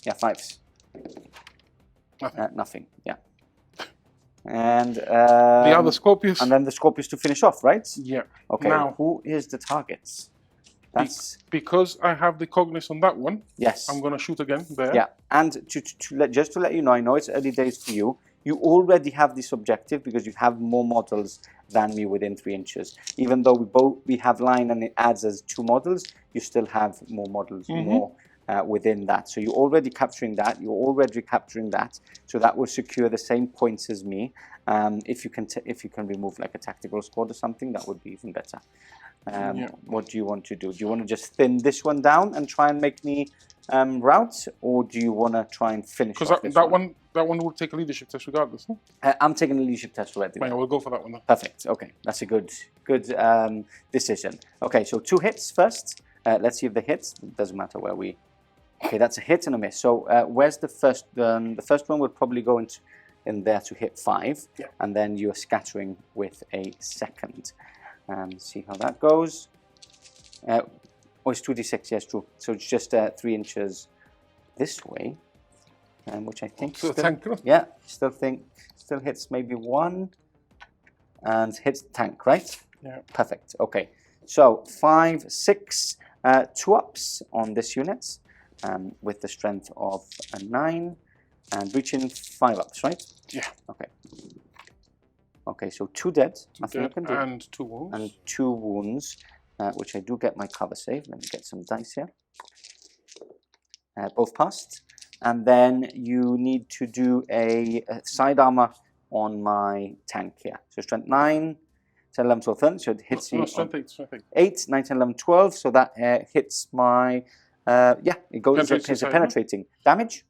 Yeah, 5s. Nothing. Nothing. Yeah. And the other Scorpius. And then the Scorpius to finish off, right? Yeah. Okay. Now, who is the target? That's because I have the Cognis on that one. Yes. I'm gonna shoot again there. Yeah. And just to let you know, I know it's early days for you. You already have this objective because you have more models than me within 3 inches. Even though we have line and it adds as 2 models, you still have more models, more within that. So you're already capturing that. You're already capturing that. So that will secure the same points as me. If you can remove like a tactical squad or something, that would be even better. What do you want to do? Do you want to just thin this one down and try and make me route, or do you want to try and finish? Because that one will take a leadership test regardless. No? I'm taking a leadership test already. Right, we'll go for that one then. Perfect. Okay, that's a good decision. Okay, so 2 hits first. Let's see if the hits. It doesn't matter where we. Okay, that's a hit and a miss. So where's the first? The first one would probably go in there to hit 5, and then you're scattering with a second. See how that goes. Oh, it's 2d6. Yes, true. So it's just 3 inches this way, which I think still hits maybe 1, and hits the tank, right? Yeah. Perfect. Okay. So 5, 6, 2 ups on this unit, with the strength of a 9, and reaching 5 ups, right? Yeah. Okay. Okay, so 2 dead. Nothing I can do. And 2 wounds. And 2 wounds, which I do get my cover save. Let me get some dice here. Both passed. And then you need to do a side armor on my tank here. So strength 9, 10, 11, 12, 13. So it hits you. No, strength 8. 8, 9, 10, 11, 12. So that hits my. It goes as a penetrating. Damage?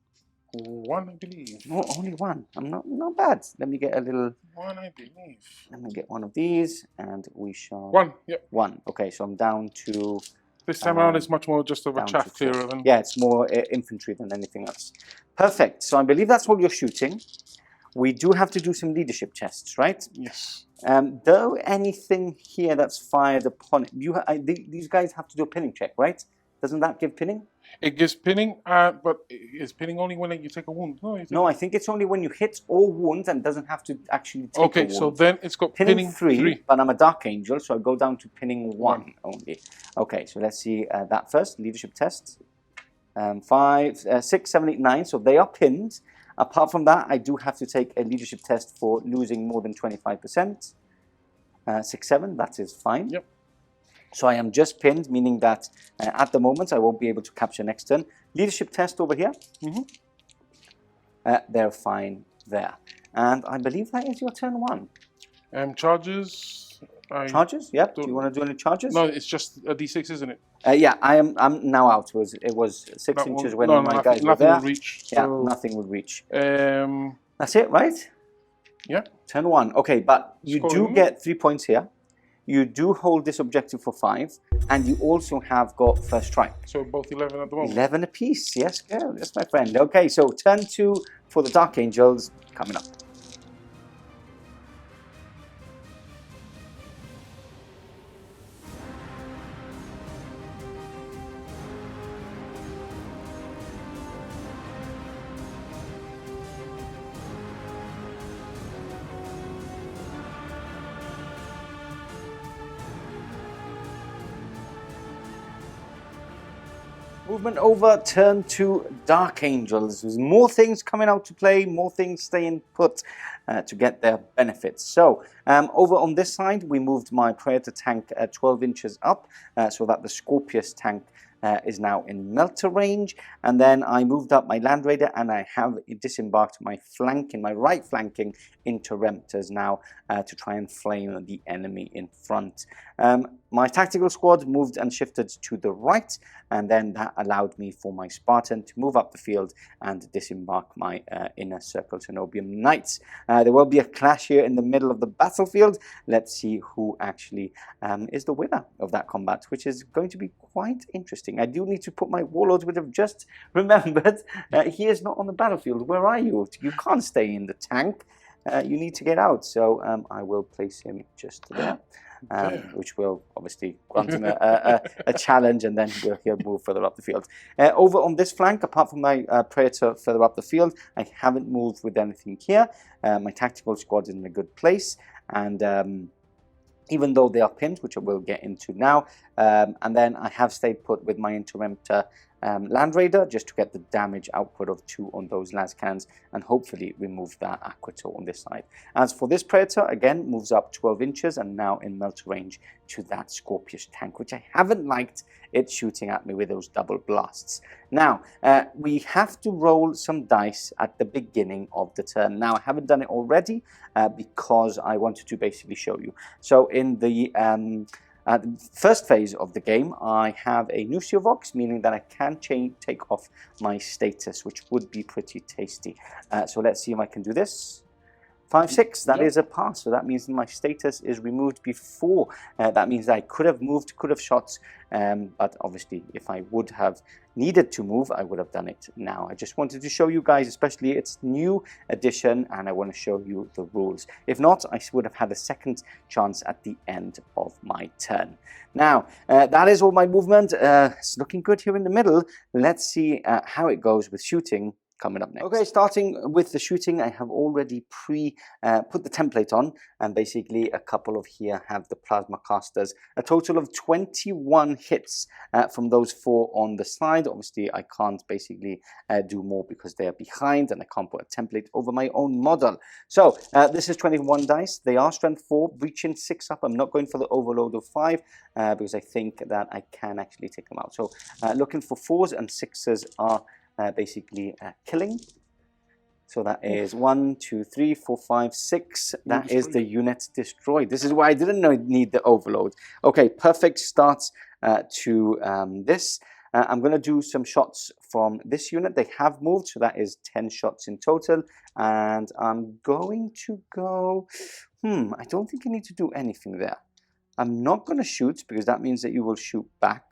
1, I believe. Oh, only 1. I'm not bad. Let me get a little. 1, I believe. Let me get one of these, and we shall. 1. Yep. 1. Okay, so I'm down to. This time around, it's much more just of a chaff clearer than. Yeah, it's more infantry than anything else. Perfect. So I believe that's all you're shooting. We do have to do some leadership tests, right? Yes. Though anything here that's fired upon it, these guys have to do a pinning check, right? Doesn't that give pinning? It gives pinning, but is pinning only when you take a wound? No, I think it's only when you hit all wounds and doesn't have to actually take a wound. Okay, so then it's got pinning 3. But I'm a Dark Angel, so I go down to pinning 1 only. Okay, so let's see that first. Leadership test. 5, 6, 7, 8, 9. So they are pinned. Apart from that, I do have to take a leadership test for losing more than 25%. 6, 7, that is fine. Yep. So I am just pinned, meaning that at the moment I won't be able to capture next turn. Leadership test over here. They're fine there. And I believe that is your turn 1. Charges. Charges? Yep. Do you want to do any charges? No, it's just a d6, isn't it? Yeah, I'm now out. It was 6 inches when my guys were there. Nothing will reach. Yeah, nothing will reach. That's it, right? Yeah. Turn 1. Okay, but you do get 3 points here. You do hold this objective for 5, and you also have got first strike. So both 11 at the moment. 11 apiece. Yes, girl. Yes, my friend. Okay, so turn 2 for the Dark Angels coming up. Movement over, turn to Dark Angels. There's more things coming out to play, more things staying put. to get their benefits. So over on this side, we moved my Predator tank 12 inches up so that the Scorpius tank is now in melter range, and then I moved up my Land Raider and I have disembarked my right flanking interrupters now to try and flame the enemy in front. My tactical squad moved and shifted to the right, and then that allowed me for my Spartan to move up the field and disembark my inner circle Cenobium Knights. There will be a clash here in the middle of the battlefield. Let's see who actually is the winner of that combat, which is going to be quite interesting. I do need to put my Warlords, which I've just remembered. He is not on the battlefield. Where are you? You can't stay in the tank. You need to get out. So I will place him just there. Which will obviously grant him a challenge, and then he'll move further up the field. Over on this flank, apart from my Predator further up the field, I haven't moved with anything here. My tactical squad is in a good place, and even though they are pinned, which I will get into now, and then I have stayed put with my Interemptor Land Raider just to get the damage output of 2 on those las cannons and hopefully remove that Aquator on this side. As for this Predator, again, moves up 12 inches and now in melter range to that Scorpius tank, which I haven't liked it shooting at me with those double blasts. Now, we have to roll some dice at the beginning of the turn. Now, I haven't done it already because I wanted to basically show you. So in the first phase of the game, I have a Nuciovox, meaning that I can take off my status, which would be pretty tasty. So let's see if I can do this. 5-6, that is a pass, so that means my status is removed before. That means that I could have moved, could have shot, but obviously if I would have needed to move, I would have done it now. I just wanted to show you guys, especially it's new edition, and I want to show you the rules. If not, I would have had a second chance at the end of my turn. Now, that is all my movement. It's looking good here in the middle. Let's see how it goes with shooting coming up next. Okay, starting with the shooting, I have already put the template on, and basically a couple of here have the plasma casters. A total of 21 hits from those 4 on the side. Obviously, I can't basically do more because they are behind, and I can't put a template over my own model. So this is 21 dice. They are strength 4, breaching 6 up. I'm not going for the overload of 5 because I think that I can actually take them out. So looking for 4s and 6s are basically killing. So that is 1, 2, 3, 4, 5, 6. That is the unit destroyed. This is why I didn't need the overload. Okay, perfect start to this. I'm going to do some shots from this unit. They have moved, so that is 10 shots in total. And I'm going to go... I don't think I need to do anything there. I'm not going to shoot because that means that you will shoot back.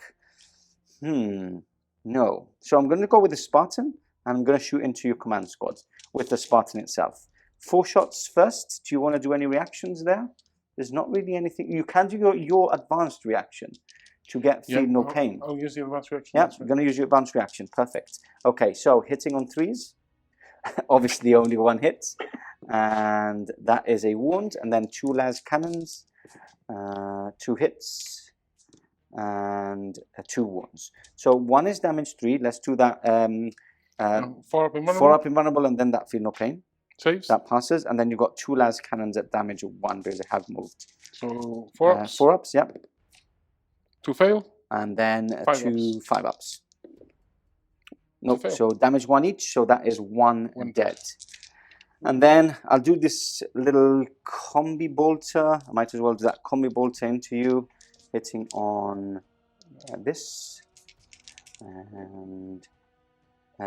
No. So I'm going to go with the Spartan, and I'm going to shoot into your command squad with the Spartan itself. 4 shots first. Do you want to do any reactions there? There's not really anything. You can do your advanced reaction to get feel no pain. I'll use the advanced reaction. Yeah, I'm going to use your advanced reaction. Perfect. Okay, so hitting on 3s. Obviously only 1 hit. And that is a wound. And then 2 las cannons. 2 hits. And 2 wounds. So 1 is damage 3. Let's do that. 4 up invulnerable. 4 up invulnerable, and then that feel no pain. Saves. That passes, and then you've got 2 las cannons at damage 1 because they have moved. So 4 ups. 4 ups, yep. 2 fail. And then 2 5 ups. Nope. So damage 1 each. So that is 1 dead. And then I'll do this little combi bolter. I might as well do that combi bolter into you. Hitting on this, and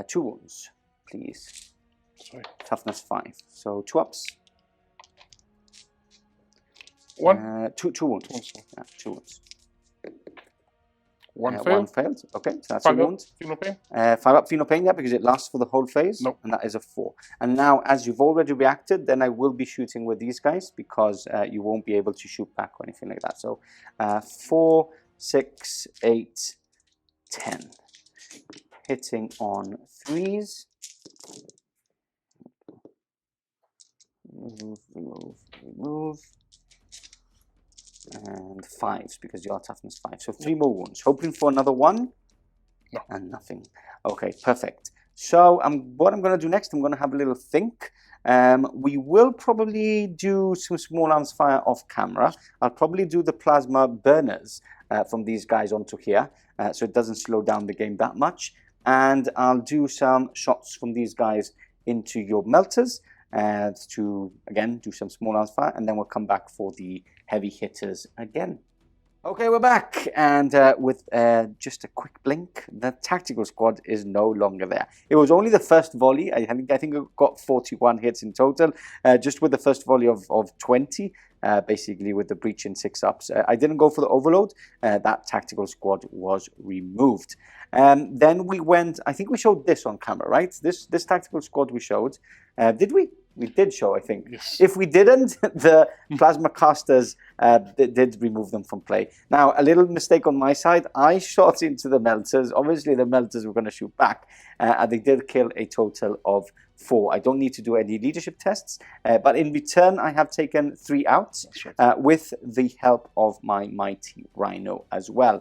2 wounds, please. Sorry. Toughness 5. So 2 ups. 1. 2 wounds. Yeah, 2 wounds. 1 failed. 1 failed. Okay, so that's 5 a wound. Feel no pain. 5 up, feel no pain, yeah, because it lasts for the whole phase. Nope. And that is a 4. And now, as you've already reacted, then I will be shooting with these guys because you won't be able to shoot back or anything like that. So 4, 6, 8, 10. Hitting on 3s. Remove. And 5s because you are toughness 5. So 3 more wounds. Hoping for another 1. No. And nothing. Okay, perfect. So what I'm going to do next, I'm going to have a little think. We will probably do some small arms fire off camera. I'll probably do the plasma burners from these guys onto here, so it doesn't slow down the game that much. And I'll do some shots from these guys into your melters to, again, do some small arms fire, and then we'll come back for the heavy hitters again. Okay, we're back, and with just a quick blink, the tactical squad is no longer there. It was only the first volley. I think it got 41 hits in total, just with the first volley of 20, basically with the breach and 6-ups. I didn't go for the overload. That tactical squad was removed. Then we went, I think we showed this on camera, right? This tactical squad we showed. Did we? We did show, I think. Yes. If we didn't, the plasma casters did remove them from play. Now, a little mistake on my side. I shot into the melters. Obviously, the melters were going to shoot back. And they did kill a total of 4. I don't need to do any leadership tests. But in return, I have taken 3 out with the help of my mighty Rhino as well.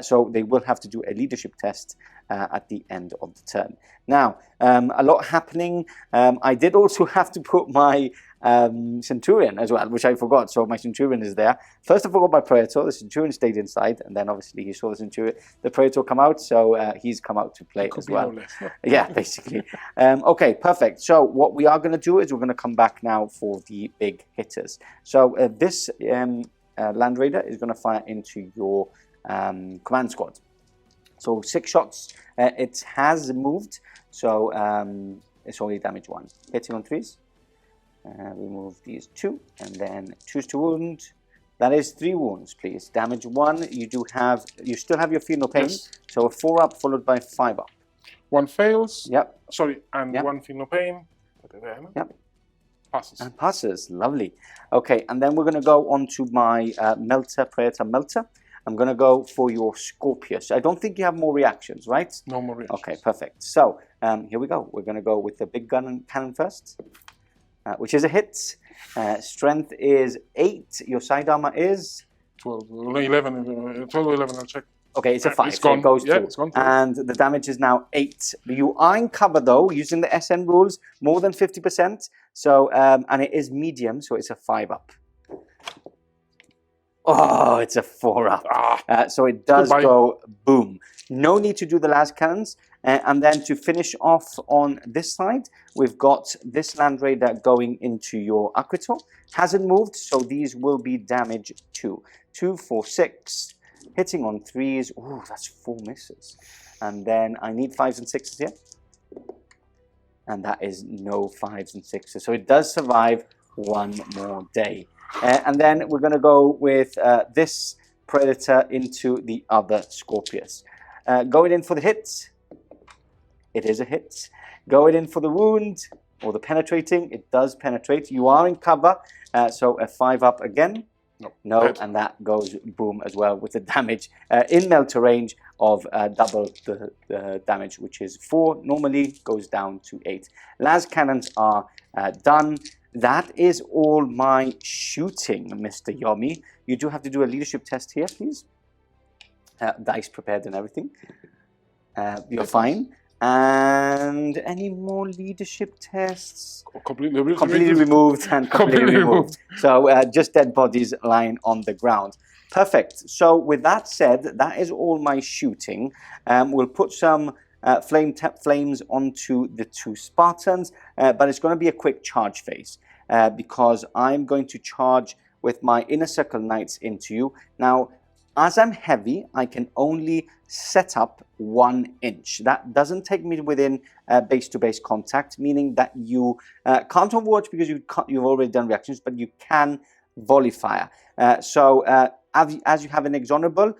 So they will have to do a leadership test at the end of the turn. Now, a lot happening. I did also have to put my Centurion as well, which I forgot. So my Centurion is there. First, I forgot my Praetor. The Centurion stayed inside, and then obviously he saw the Praetor come out, so he's come out to play as well. Yeah, basically. Okay, perfect. So what we are going to do is we're going to come back now for the big hitters. So this Land Raider is going to fire into your command squad. So 6 shots. It has moved, so it's only damage 1. Hitting on 3s. Remove these 2, and then choose to wound. That is 3 wounds, please. Damage 1. You still have your Feel No Pain. Yes. So a 4-up followed by 5-up. 1 fails. Yep. Sorry, and Yep. 1 Feel No Pain. Yep. Passes. And passes. Lovely. Okay, and then we're going to go on to my Praetor Melter. I'm going to go for your Scorpius. I don't think you have more reactions, right? No more reactions. Okay, perfect. So here we go. We're going to go with the big gun and cannon first, which is a hit. Strength is 8. Your side armor is 12, 11, 12 or 11, I'll check. okay. It's a 5. It's so gone. it goes Yeah, through. it's gone through. And the damage is now 8. You are in cover though, using the SN rules, more than 50%. So and it is medium, so it's a 5-up. Oh, it's a 4-up. So it does go boom. No need to do the last cannons. And then to finish off on this side, we've got this Land Raider going into your Aquator. Hasn't moved, so these will be damage 2. 2, 4, 6. Hitting on 3s. Ooh, that's 4 misses. And then I need 5s and 6s here. And that is no 5s and 6s. So it does survive 1 more day. And then we're going to go with this Predator into the other Scorpius. Going in for the hit. It is a hit. Going in for the wound or the penetrating. It does penetrate. You are in cover. So a 5-up again. No, and that goes boom as well with the damage in melter range of double the damage, which is 4. Normally goes down to 8. Las cannons are done. That is all my shooting, Mr. Yomi. You do have to do a leadership test here, please. Dice prepared and everything. You're fine. And any more leadership tests? Completely removed and completely removed. So just dead bodies lying on the ground. Perfect. So with that said, that is all my shooting. We'll put some flames onto the 2 Spartans, but it's going to be a quick charge phase because I'm going to charge with my Inner Circle Knights into you. Now, as I'm heavy, I can only set up 1 inch. That doesn't take me within base-to-base contact, meaning that you can't overwatch because you've already done reactions, but you can volley fire. So as you have an exonerable,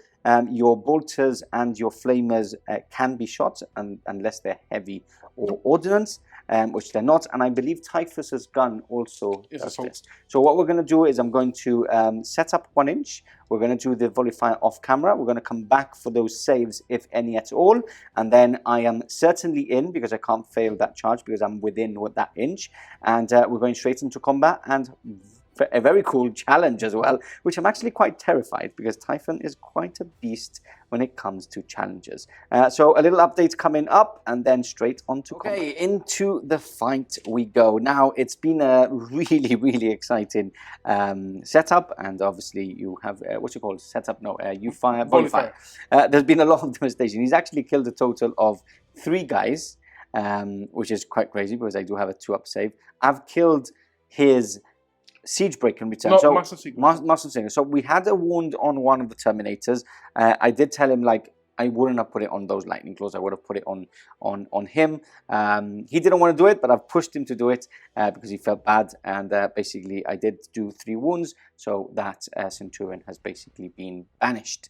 your bolters and your flamers can be shot unless they're heavy or ordnance, which they're not. And I believe Typhus's gun also does this. So what we're going to do is I'm going to set up 1 inch. We're going to do the volley fire off camera. We're going to come back for those saves, if any at all. And then I am certainly in because I can't fail that charge because I'm within that inch. And we're going straight into combat and a very cool challenge as well, which I'm actually quite terrified because Typhon is quite a beast when it comes to challenges. So a little update coming up and then straight on to combat. Okay, into the fight we go. Now, it's been a really, really exciting setup, and obviously you have, what's it called? Setup? No, you fire, volley fire. There's been a lot of devastation. He's actually killed a total of 3 guys, which is quite crazy because I do have a 2-up save. I've killed his siege break in return. No, so massive siege. Massive siege. So we had a wound on one of the Terminators. I did tell him like I wouldn't have put it on those lightning claws. I would have put it on him. He didn't want to do it, but I've pushed him to do it because he felt bad. And basically, I did do 3 wounds, so that Centurion has basically been banished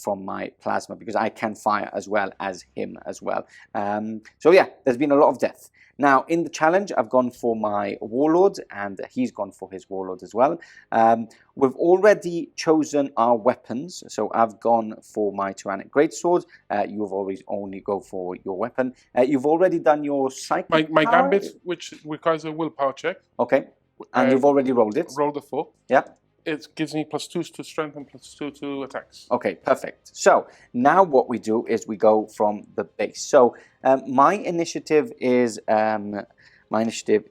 from my plasma because I can fire as well as him as well. So yeah, there's been a lot of death. Now, in the challenge, I've gone for my Warlord, and he's gone for his Warlord as well. We've already chosen our weapons, so I've gone for my Tyrannic Greatsword. You've always only go for your weapon. You've already done your Psychic My power? Gambit, which requires a willpower check. Okay, and you've already rolled it? Rolled a 4. Yeah. It gives me +2 to strength and +2 to attacks. Okay, perfect. So now what we do is we go from the base. So my initiative is initiative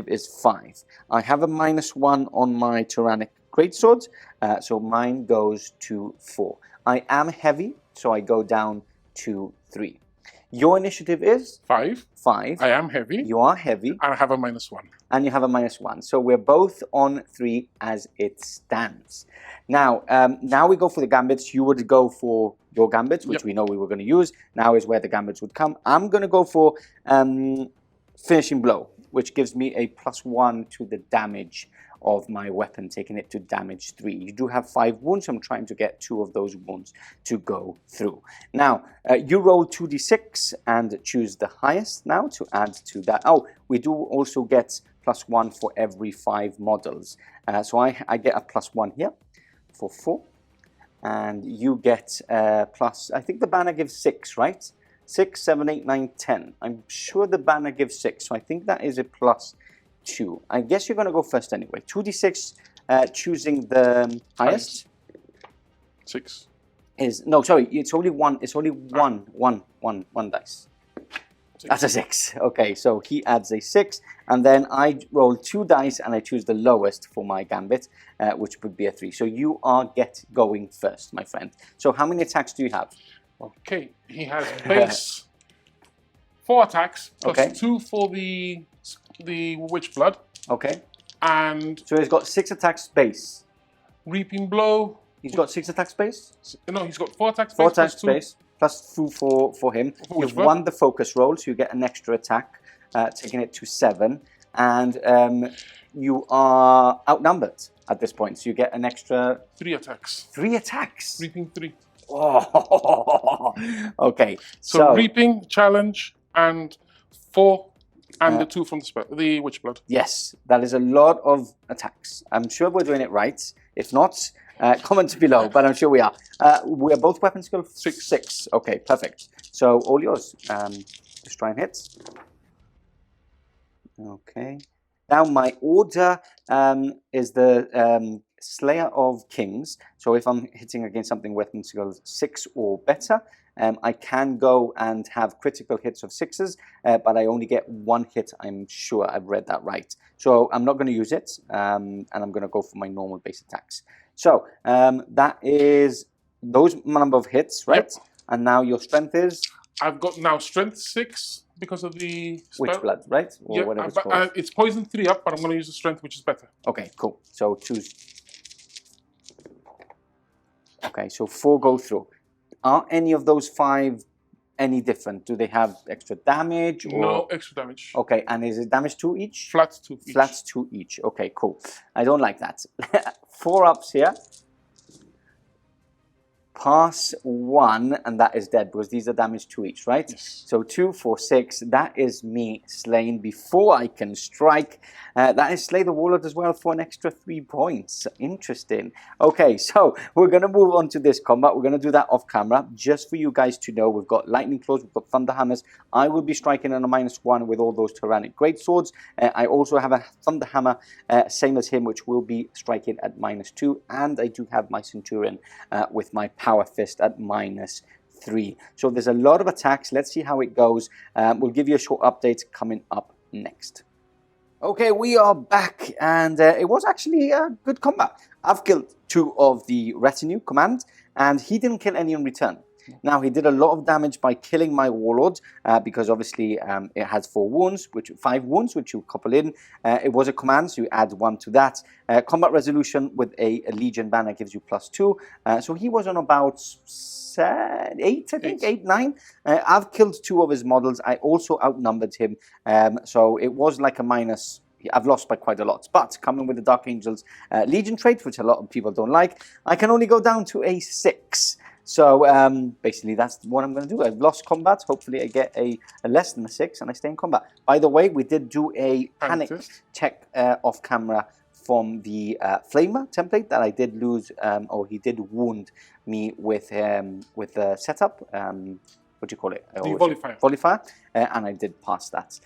is 5. I have a -1 on my Tyrannic Greatsword, so mine goes to 4. I am heavy, so I go down to 3. Your initiative is 5. 5. I am heavy. You are heavy. And I have a -1. And you have a -1. So we're both on 3 as it stands. Now, now we go for the gambits. You would go for your gambits, which we know we were going to use. Now is where the gambits would come. I'm going to go for finishing blow, which gives me a +1 to the damage of my weapon, taking it to damage 3. You do have 5 wounds. I'm trying to get 2 of those wounds to go through. Now, you roll 2d6 and choose the highest now to add to that. Oh, we do also get +1 for every 5 models. So I get a +1 here for 4. And you get plus, I think the banner gives 6, right? 6, 7, 8, 9, 10. I'm sure the banner gives 6, so I think that is a +2. I guess you're going to go first anyway. 2d6, choosing the highest. 6. Is no, sorry, it's only one. It's only one dice. 6. That's a 6. Okay, so he adds a 6, and then I roll 2 dice and I choose the lowest for my gambit, which would be a 3. So you are going first, my friend. So how many attacks do you have? Okay, he has base 4 attacks plus 2 for the Witch Blood. Okay. And so he's got 6 attacks base. Reaping Blow. He's got 6 attacks base? No, he's got 4 attacks base. 4 attacks base plus 2 for him. You've won the focus roll, so you get an extra attack, taking it to 7. And you are outnumbered at this point, so you get an extra 3 attacks. 3 attacks. Reaping 3. Oh, okay. So reaping, challenge, and 4, and the 2 from the Witch Blood. Yes, that is a lot of attacks. I'm sure we're doing it right. If not, comment below, but I'm sure we are. We are both weapon skill 6. Okay, perfect. So all yours. Just try and hit. Okay. Now my order is the Slayer of Kings. So if I'm hitting against something weapon skill 6 or better, I can go and have critical hits of 6s, but I only get 1 hit. I'm sure I've read that right. So I'm not going to use it, and I'm going to go for my normal base attacks. So that is those number of hits, right? Yep. And now your strength is? I've got now strength 6 because of the spell. Witch Blood, right? Or whatever it's called. It's poison 3 up, but I'm going to use the strength, which is better. Okay, cool. So choose. Okay, so 4 go through. Are any of those 5 any different? Do they have extra damage? Or? No extra damage. Okay, and is it damage 2 each? Flat 2 each. Flat 2 each. Okay, cool. I don't like that. 4 ups here. pass 1, and that is dead because these are damage 2 each, right? Yes. So 2, 4, 6. That is me slain before I can strike. That is slay the warlord as well for an extra 3 points. Interesting. Okay, so we're going to move on to this combat. We're going to do that off camera just for you guys to know. We've got lightning claws, we've got thunder hammers. I will be striking on a -1 with all those tyrannic greatswords. I also have a thunder hammer, same as him, which will be striking at -2, and I do have my centurion with my power fist at -3. So there's a lot of attacks. Let's see how it goes. We'll give you a short update coming up next. Okay, we are back, and it was actually a good combat. I've killed 2 of the retinue command, and he didn't kill any in return. Now, he did a lot of damage by killing my warlord, because obviously it has 5 wounds, which you couple in. It was a command, so you add 1 to that. Combat resolution with a legion banner gives you +2. So he was on about 8, I think, 8, 9. I've killed 2 of his models. I also outnumbered him, so it was like a minus. I've lost by quite a lot, but coming with the Dark Angels Legion trait, which a lot of people don't like, I can only go down to a 6. So basically that's what I'm going to do. I've lost combat. Hopefully I get a less than a 6 and I stay in combat. By the way, we did do a panic check off camera from the Flamer template that I did lose, or he did wound me with the setup. What do you call it? The Volifier. Volifier, and I did pass that.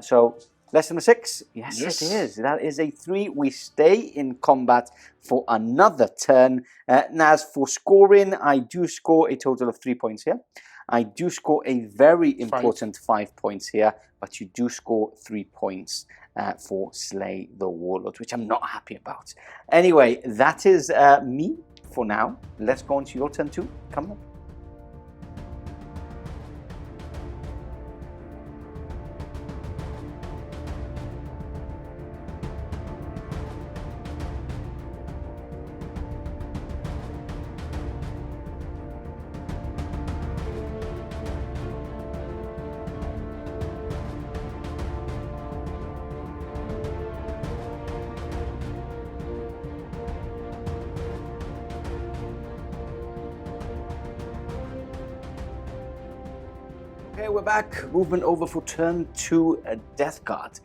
So less than a 6? Yes, it is. That is a 3. We stay in combat for another turn. Now, as for scoring, I do score a total of 3 points here. I do score a very important 5 points here, but you do score 3 points for Slay the Warlord, which I'm not happy about. Anyway, that is me for now. Let's go on to your turn too. Come on. Okay, we're back. Movement over for turn 2, Death Guard.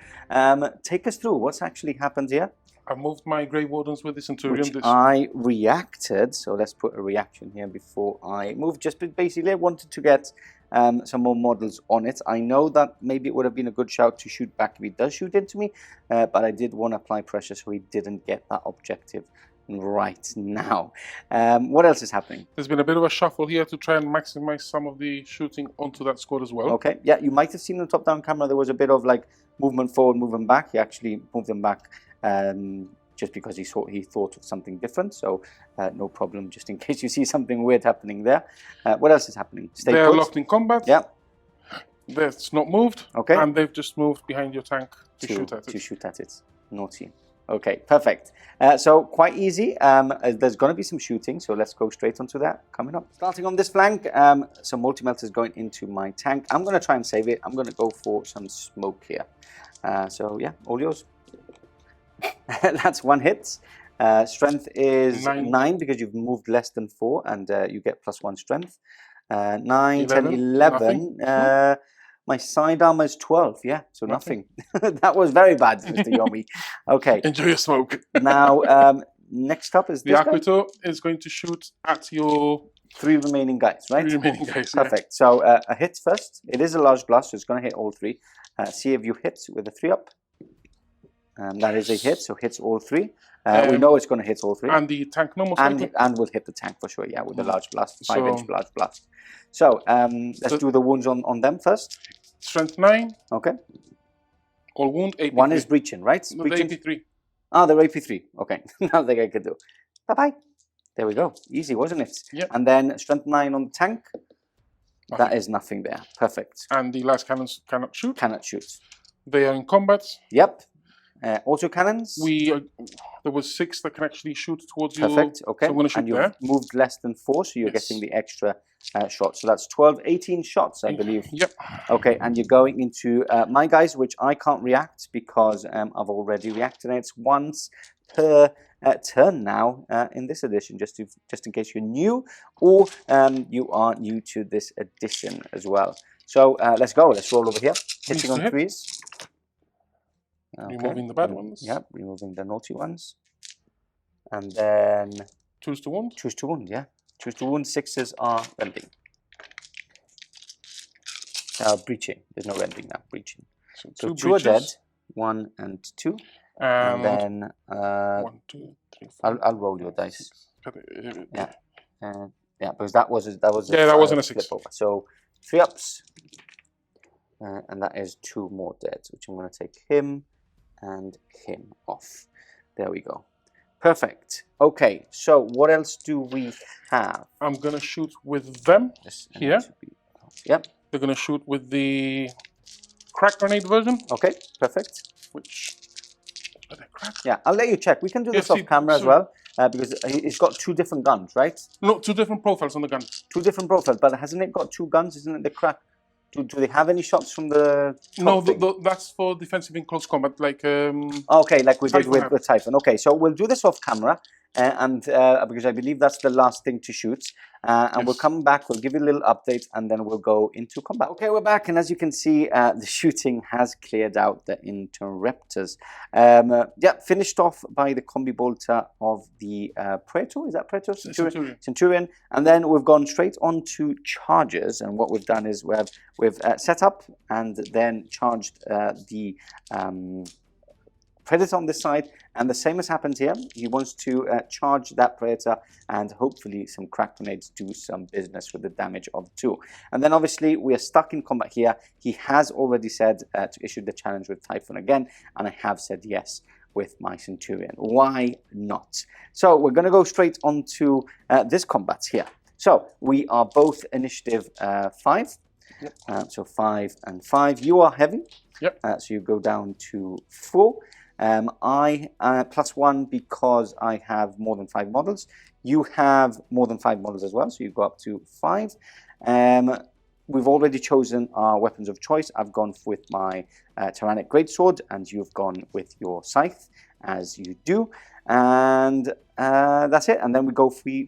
Take us through what's actually happened here. I moved my Grey Wardens with the Centurion. Which I reacted, so let's put a reaction here before I move. Just basically, I wanted to get some more models on it. I know that maybe it would have been a good shout to shoot back if he does shoot into me, but I did want to apply pressure so he didn't get that objective right now. What else is happening? There's been a bit of a shuffle here to try and maximize some of the shooting onto that squad as well. Okay, yeah, you might have seen on the top-down camera there was a bit of like movement forward, movement back. He actually moved them back just because he thought of something different. So no problem, just in case you see something weird happening there. What else is happening? They're locked in combat. Yeah. That's not moved. Okay. And they've just moved behind your tank to shoot at it. To shoot at it. Naughty. Okay, perfect. So quite easy. There's going to be some shooting, so let's go straight onto that coming up. Starting on this flank, some multi-melters going into my tank. I'm going to try and save it. I'm going to go for some smoke here. So yeah, all yours. That's 1 hit. Strength is 9 because you've moved less than 4, and you get +1 strength. 9, 10, 11. My side armor is 12, yeah, so nothing. That was very bad, Mr. Yomi. Okay. Enjoy your smoke. Now, next up is the Aquito is going to shoot at your 3 remaining guys, right? 3 remaining guys, perfect. So a hit first. It is a large blast, so it's going to hit all 3. See if you hit with a 3-up. That is a hit, so hits all 3. We know it's going to hit all 3. And the tank normal and will hit the tank for sure, yeah, with a large blast, 5-inch large blast. So let's do the wounds on them first. Strength 9. Okay. All wound, AP3. 1 is breaching, right? No, breaching? the AP3. Ah, the AP3. Okay. Nothing I could do. Bye-bye. There we go. Easy, wasn't it? Yep. And then strength 9 on the tank. Nothing. That is nothing there. Perfect. And the last cannons cannot shoot. Cannot shoot. They are in combat. Yep. Auto cannons. There was 6 that can actually shoot towards you. Perfect. Okay. So I'm going to shoot and you've moved less than 4, so you're getting the extra shots. So that's 12, 18 shots, I believe. Yep. Okay, and you're going into my guys, which I can't react because I've already reacted. It's once per turn now in this edition, just in case you're new or you are new to this edition as well. So let's go. Let's roll over here. Hitting on threes. Okay. Removing the bad ones. Yep, removing the naughty ones. And then... Choose to wound. Choose to wound, yeah. Choose to wound. Sixes are rending. Breaching. There's no rending now. Breaching. So two are dead. 1 and 2. And then... 1, 2, 3, 4. I'll roll your dice. Yeah. Yeah, because that wasn't a wasn't a 6. Over. So 3 ups. And that is 2 more deads, which I'm going to take him and him off. There we go. Perfect. Okay, so what else do we have? I'm going to shoot with them here. Yep. They're going to shoot with the crack grenade version. Okay, perfect. Which... Yeah, I'll let you check. We can do this off camera as well, because it's got 2 different guns, right? No, 2 different profiles on the gun. 2 different profiles, but hasn't it got 2 guns? Isn't it the crack? Do they have any shots from the No, that's for defensive in close combat, like... okay, like we did with the Typhon. Okay, so we'll do this off camera, and because I believe that's the last thing to shoot. And we'll come back, we'll give you a little update, and then we'll go into combat. Okay, we're back, and as you can see, the shooting has cleared out the interrupters. Yeah, finished off by the combi bolter of the Praetor. Is that Praetor? Centurion. And then we've gone straight on to charges, and what we've done is we've set up and then charged the Predator on this side, and the same has happened here. He wants to charge that Predator, and hopefully some crack grenades do some business with the damage of 2. And then obviously we are stuck in combat here. He has already said to issue the challenge with Typhon again, and I have said yes with my Centurion. Why not? So we're going to go straight on to this combat here. So we are both initiative 5. Yep. So 5 and 5. You are heavy. Yep. So you go down to 4. I +1 because I have more than 5 models. You have more than 5 models as well, so you go up to 5. We've already chosen our weapons of choice. I've gone with my Tyrannic Greatsword, and you've gone with your Scythe, as you do. And that's it. And then we go we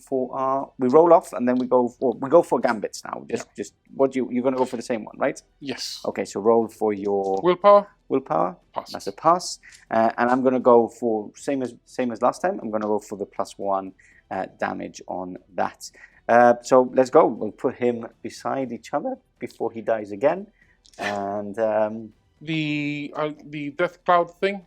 roll off, and then we go for gambits now. Just what you're going to go for the same one, right? Yes. Okay, so roll for your willpower. Pass. That's a pass. And I'm going to go for same as last time. I'm going to go for the +1 damage on that. So let's go. We'll put him beside each other before he dies again. And the death cloud thing.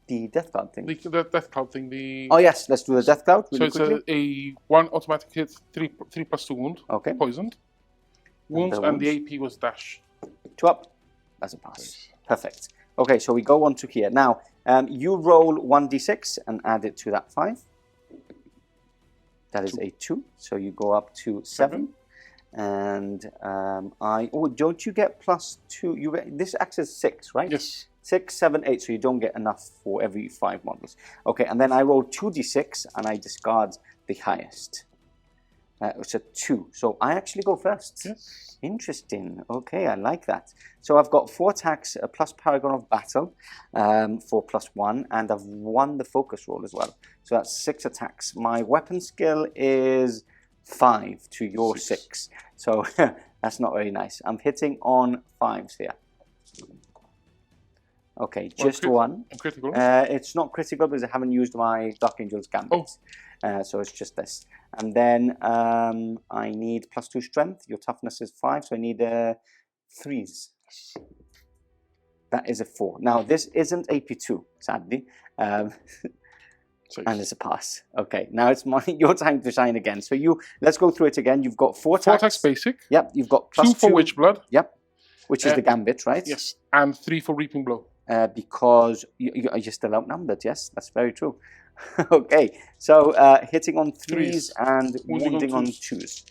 The death cloud thing. The death cloud thing. Oh yes, let's do the death cloud. Really so it's a 1 automatic hit, 3 +2 wound. Okay. Poisoned. Wounds, and the AP was dash. 2 up. That's a pass. Perfect. Okay, so we go on to here. Now, you roll 1d6 and add it to that 5. That is a 2. So you go up to 7. And don't you get +2? This acts as 6, right? Yes. 6, 7, 8. So you don't get enough for every 5 models. Okay, and then I roll 2d6 and I discard the highest. It's a 2. So I actually go first. Yes. Interesting. Okay, I like that. So I've got 4 attacks plus Paragon of Battle for +1, and I've won the focus roll as well. So that's 6 attacks. My weapon skill is 5 to your 6. So that's not very nice. I'm hitting on 5s here. Okay, just 1. Critical? It's not critical because I haven't used my Dark Angel's Gambit. So it's just this. And then I need +2 strength. Your toughness is 5, so I need 3s. That is a 4. Now, this isn't AP2, sadly. And it's a pass. Okay, now it's your time to shine again. So let's go through it again. You've got 4 attacks. 4 attacks basic. Yep, you've got +2 for Witchblood. Yep, which is the Gambit, right? Yes, and 3 for Reaping Blow. Because you're still outnumbered, yes, that's very true. Okay, so hitting on 3s and wounding on 2s.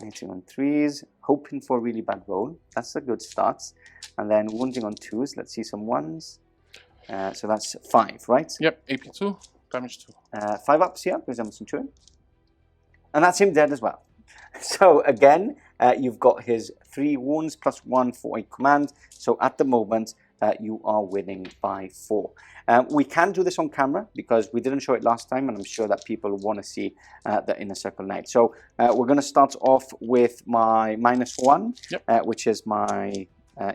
Hitting on 3s, hoping for a really bad roll. That's a good start. And then wounding on 2s. Let's see some 1s. So that's 5, right? Yep, AP2, damage 2. 5 ups here because I'm a Centurion. And that's him dead as well. So again, you've got his 3 wounds plus 1 for a command. So at the moment, you are winning by 4. We can do this on camera because we didn't show it last time, and I'm sure that people want to see the Inner Circle Knight. So we're going to start off with my -1, Yep. which is my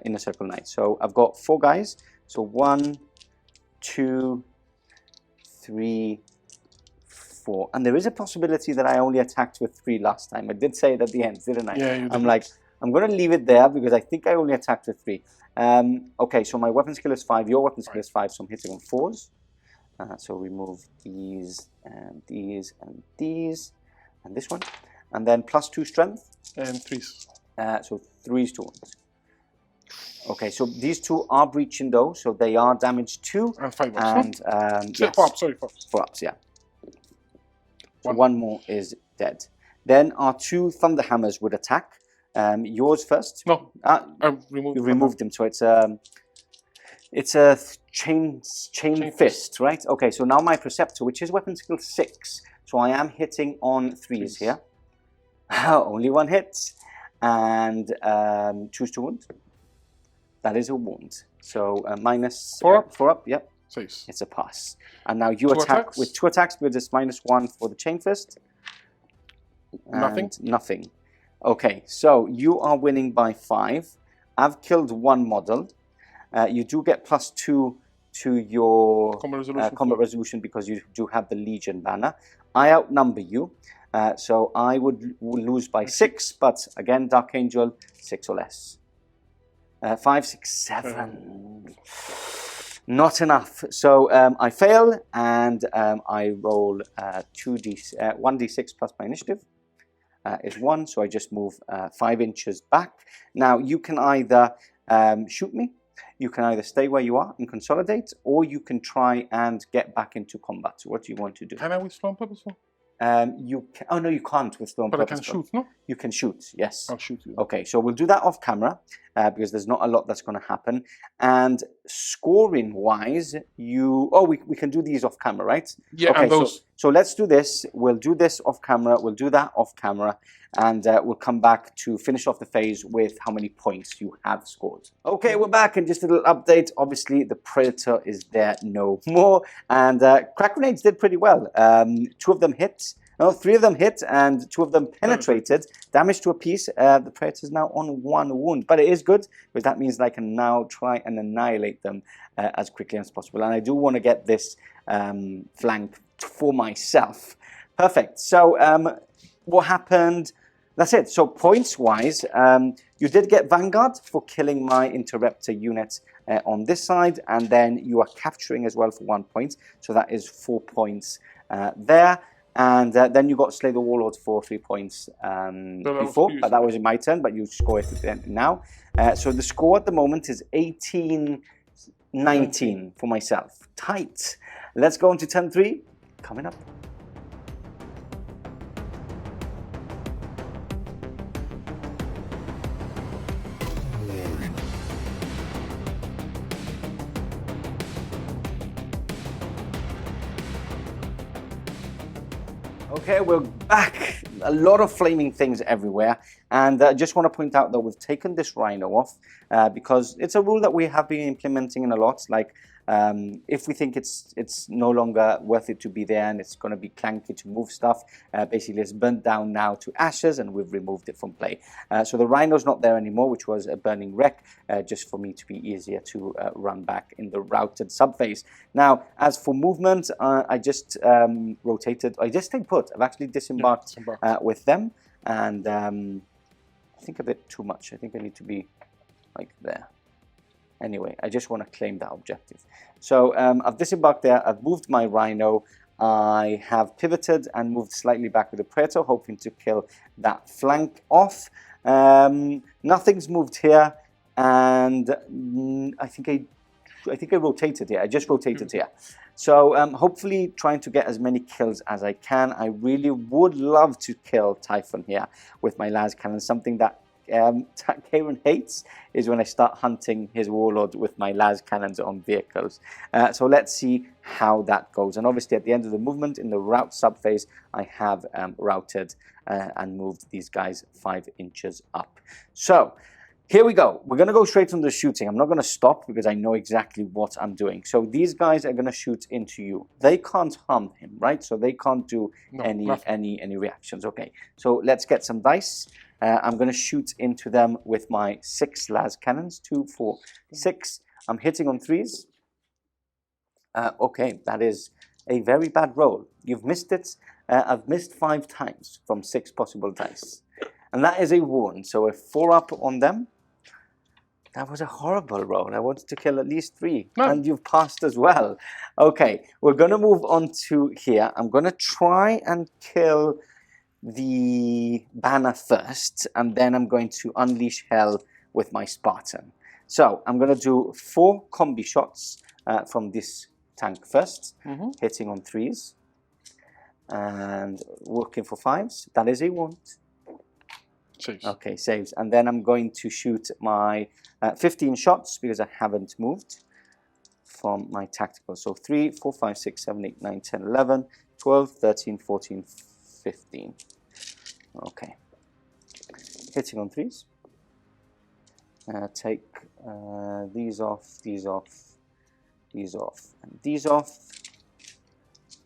Inner Circle Knight. So I've got 4 guys. So 1, 2, 3, 4. And there is a possibility that I only attacked with 3 last time. I did say it at the end, didn't I? Yeah, you did. I'm like, I'm going to leave it there because I think I only attacked with 3. Okay, so my weapon skill is 5. Your weapon skill is 5, so I'm hitting on 4s. So remove these and these and these and this one. And then +2 strength. And 3s. So 3s to wounds. Okay, so these 2 are breaching though, so they are damaged 2. And 5 ups. And yes, 4 ups, sorry, 4 ups. 4 ups, yeah. So 1. 1 more is dead. Then our 2 Thunder Hammers would attack. Yours first. No, Ah, I removed. you removed him, so it's a chain fist, right? Okay, so now my Preceptor, which is weapon skill 6, so I am hitting on 3s here. Only 1 hit, and choose to wound. That is a wound. So minus 4 up. 4 up. Yep, 6. it's a pass. And now you 2 attack attacks. with 2 attacks with this -1 for the chain fist. Nothing. And nothing. Okay, so you are winning by 5. I've killed 1 model. You do get +2 to your Combat resolution. resolution because you do have the Legion banner. I outnumber you, so I would lose by 6, but again, Dark Angel, 6 or less. 5, 6, 7. Not enough. So I fail, and I roll 1d6 plus my initiative. Is 1, so I just move 5 inches back. Now you can either shoot me, you can either stay where you are and consolidate, or you can try and get back into combat. What do you want to do? Can I withdraw on purpose? Oh no, you can't with Storm But I Purpose. can shoot, no? You can shoot, yes. I'll shoot you. Okay, so we'll do that off camera because there's not a lot that's going to happen. And scoring wise, we can do these off camera, right? Yeah, okay, and those. so let's do this. We'll do this off camera. We'll do that off camera. And we'll come back to finish off the phase with how many points you have scored. Okay, we're back, and just a little update. Obviously, the Predator is there no more. And crack grenades did pretty well. 2 of them hit. No, 3 of them hit and 2 of them penetrated. Damage to a piece. The Predator's now on 1 wound. But it is good because that means that I can now try and annihilate them as quickly as possible. And I do want to get this flank for myself. Perfect. So what happened? That's it. So points-wise, you did get Vanguard for killing my Interruptor unit on this side. And then you are capturing as well for 1 point. So that is 4 points there. And then you got Slay the Warlord for 3 points before, but that was in my turn, but you score it now. So the score at the moment is 18-19 for myself. Tight. Let's go on to turn 3, coming up. Okay, we're back. A lot of flaming things everywhere. And I just want to point out that we've taken this Rhino off because it's a rule that we have been implementing in a lot. Like if we think it's no longer worth it to be there and it's going to be clunky to move stuff, basically it's burnt down now to ashes and we've removed it from play. So the Rhino's not there anymore, which was a burning wreck, just for me to be easier to run back in the routed subphase. Now, as for movement, I just rotated. I just stayed put. I've actually disembarked with them, and I think a bit too much. I think I need to be like there. Anyway, I just want to claim that objective. So I've disembarked there. I've moved my Rhino. I have pivoted and moved slightly back with the Predator, hoping to kill that flank off. Nothing's moved here, and I think I rotated here. I just rotated here. So hopefully trying to get as many kills as I can. I really would love to kill Typhon here with my las cannon, something that Kieran hates is when I start hunting his warlord with my las cannons on vehicles. So let's see how that goes. And obviously at the end of the movement in the route subphase, I have routed and moved these guys 5 inches up. So here we go. We're going to go straight into the shooting. I'm not going to stop because I know exactly what I'm doing. So these guys are going to shoot into you. They can't harm him, right? So they can't do any reactions. Okay. So let's get some dice. I'm going to shoot into them with my 6 las cannons. 2, 4, 6. I'm hitting on 3s. Okay, that is a very bad roll. You've missed it. I've missed 5 times from 6 possible dice. And that is a wound. So a 4 up on them. That was a horrible roll. I wanted to kill at least 3. No. And you've passed as well. Okay, we're going to move on to here. I'm going to try and kill the banner first. And then I'm going to unleash hell with my Spartan. So I'm going to do 4 combi shots from this tank first. Hitting on 3s. And working for 5s. That is a wound. Saves. Okay, saves. And then I'm going to shoot my 15 shots because I haven't moved from my tactical. So 3, 4, 5, 6, 7, 8, 9, 10, 11, 12, 13, 14, 15. Okay. Hitting on 3s. Take these off, these off, these off, and these off.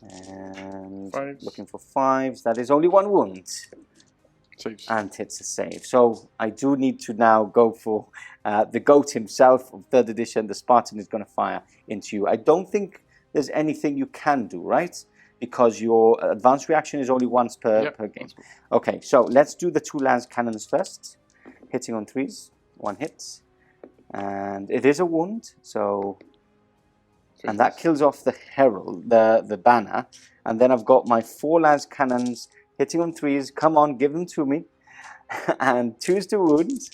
And 5s. Looking for 5s. That is only 1 wound. Saves. And it's a save. So I do need to now go for the GOAT himself of 3rd edition. The Spartan is going to fire into you. I don't think there's anything you can do, right? Because your advanced reaction is only once per game. Okay, so let's do the 2 las cannons first. Hitting on 3s. 1 hit. And it is a wound. So, and that kills off the herald, the banner. And then I've got my 4 las cannons hitting on 3s. Come on, give them to me. And 2's to wounds.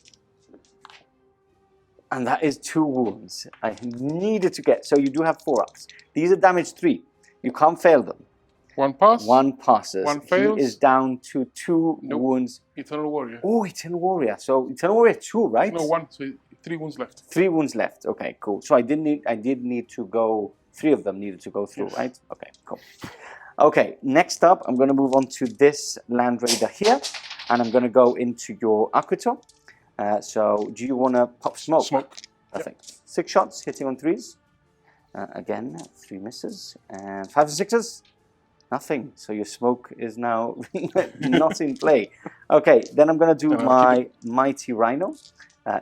And that is 2 wounds. I needed to get. So you do have 4 ups. These are damage 3. You can't fail them. 1 pass. 1 passes. 1 fails. He is down to 2 wounds. Eternal Warrior. Oh, Eternal Warrior. So Eternal Warrior 2, right? No, 1. So 3 wounds left. 3 wounds left. Okay, cool. So I did need to go. 3 of them needed to go through, right? Okay, cool. Okay, next up, I'm going to move on to this Land Raider here, and I'm going to go into your Akuto. So, do you want to pop smoke? Smoke. Perfect. Yep. 6 shots, hitting on 3s. Again, 3 misses. And 5s and 6s? Nothing. So your smoke is now not in play. Okay, then I'm going to do my Mighty Rhino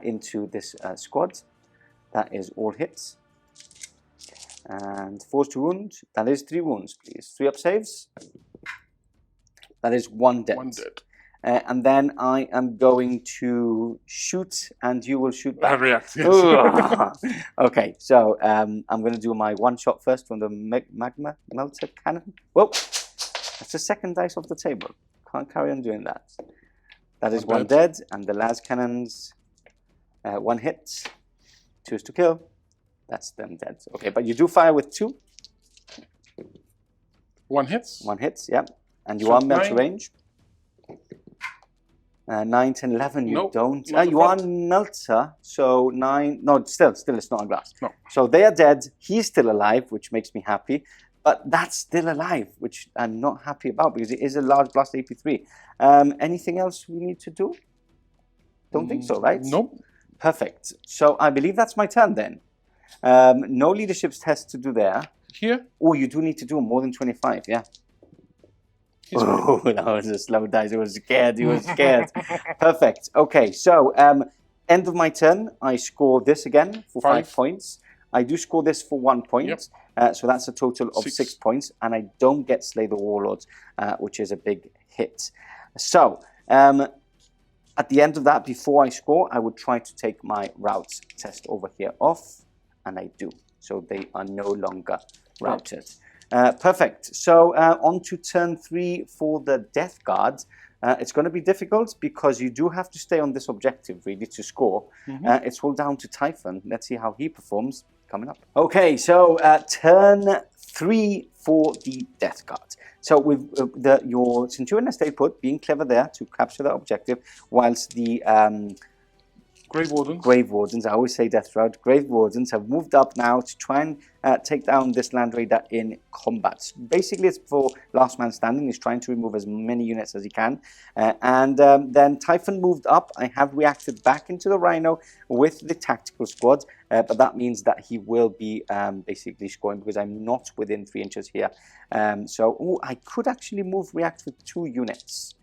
into this squad. That is all hits. And 4's to wound. That is 3 wounds, please. 3 up saves. That is 1 dead. 1 dead. And then I am going to shoot, and you will shoot back. I react, yes. Okay, so I'm going to do my 1 shot first from the magma melter cannon. Whoa, that's the 2nd dice off the table. Can't carry on doing that. That is 1 dead, and the las cannons, 1 hit, 2's to kill. That's them dead. Okay, but you do fire with 2. 1 hits. 1 hits, yeah. And you are melter range. 9, 10, 11, you don't. You are melter, so 9. No, still it's not on glass. No. So they are dead. He's still alive, which makes me happy. But that's still alive, which I'm not happy about because it is a large blast AP3. Anything else we need to do? Don't think so, right? Nope. Perfect. So I believe that's my turn then. No leadership tests to do there. Here? Oh, you do need to do more than 25, yeah. Oh, that was a slow dice. He was scared. He was scared. Perfect. Okay, so end of my turn, I score this again for 5 points. I do score this for 1 point. Yep. So that's a total of 6 points. And I don't get Slay the Warlords, which is a big hit. So at the end of that, before I score, I would try to take my routes test over here off. And I do. So they are no longer routed. Perfect. So on to turn 3 for the Death Guard. It's going to be difficult because you do have to stay on this objective really to score. It's all down to Typhon. Let's see how he performs coming up. Okay, so turn 3 for the Death Guard. So with your Centurion has stayed put, being clever there to capture that objective, whilst the Grave Wardens, I always say Death Shroud, Grave Wardens have moved up now to try and take down this Land Raider in combat. Basically, it's for last man standing. He's trying to remove as many units as he can. Then Typhon moved up. I have reacted back into the Rhino with the tactical squad, but that means that he will be basically scoring because I'm not within 3 inches here. I could actually react with 2 units.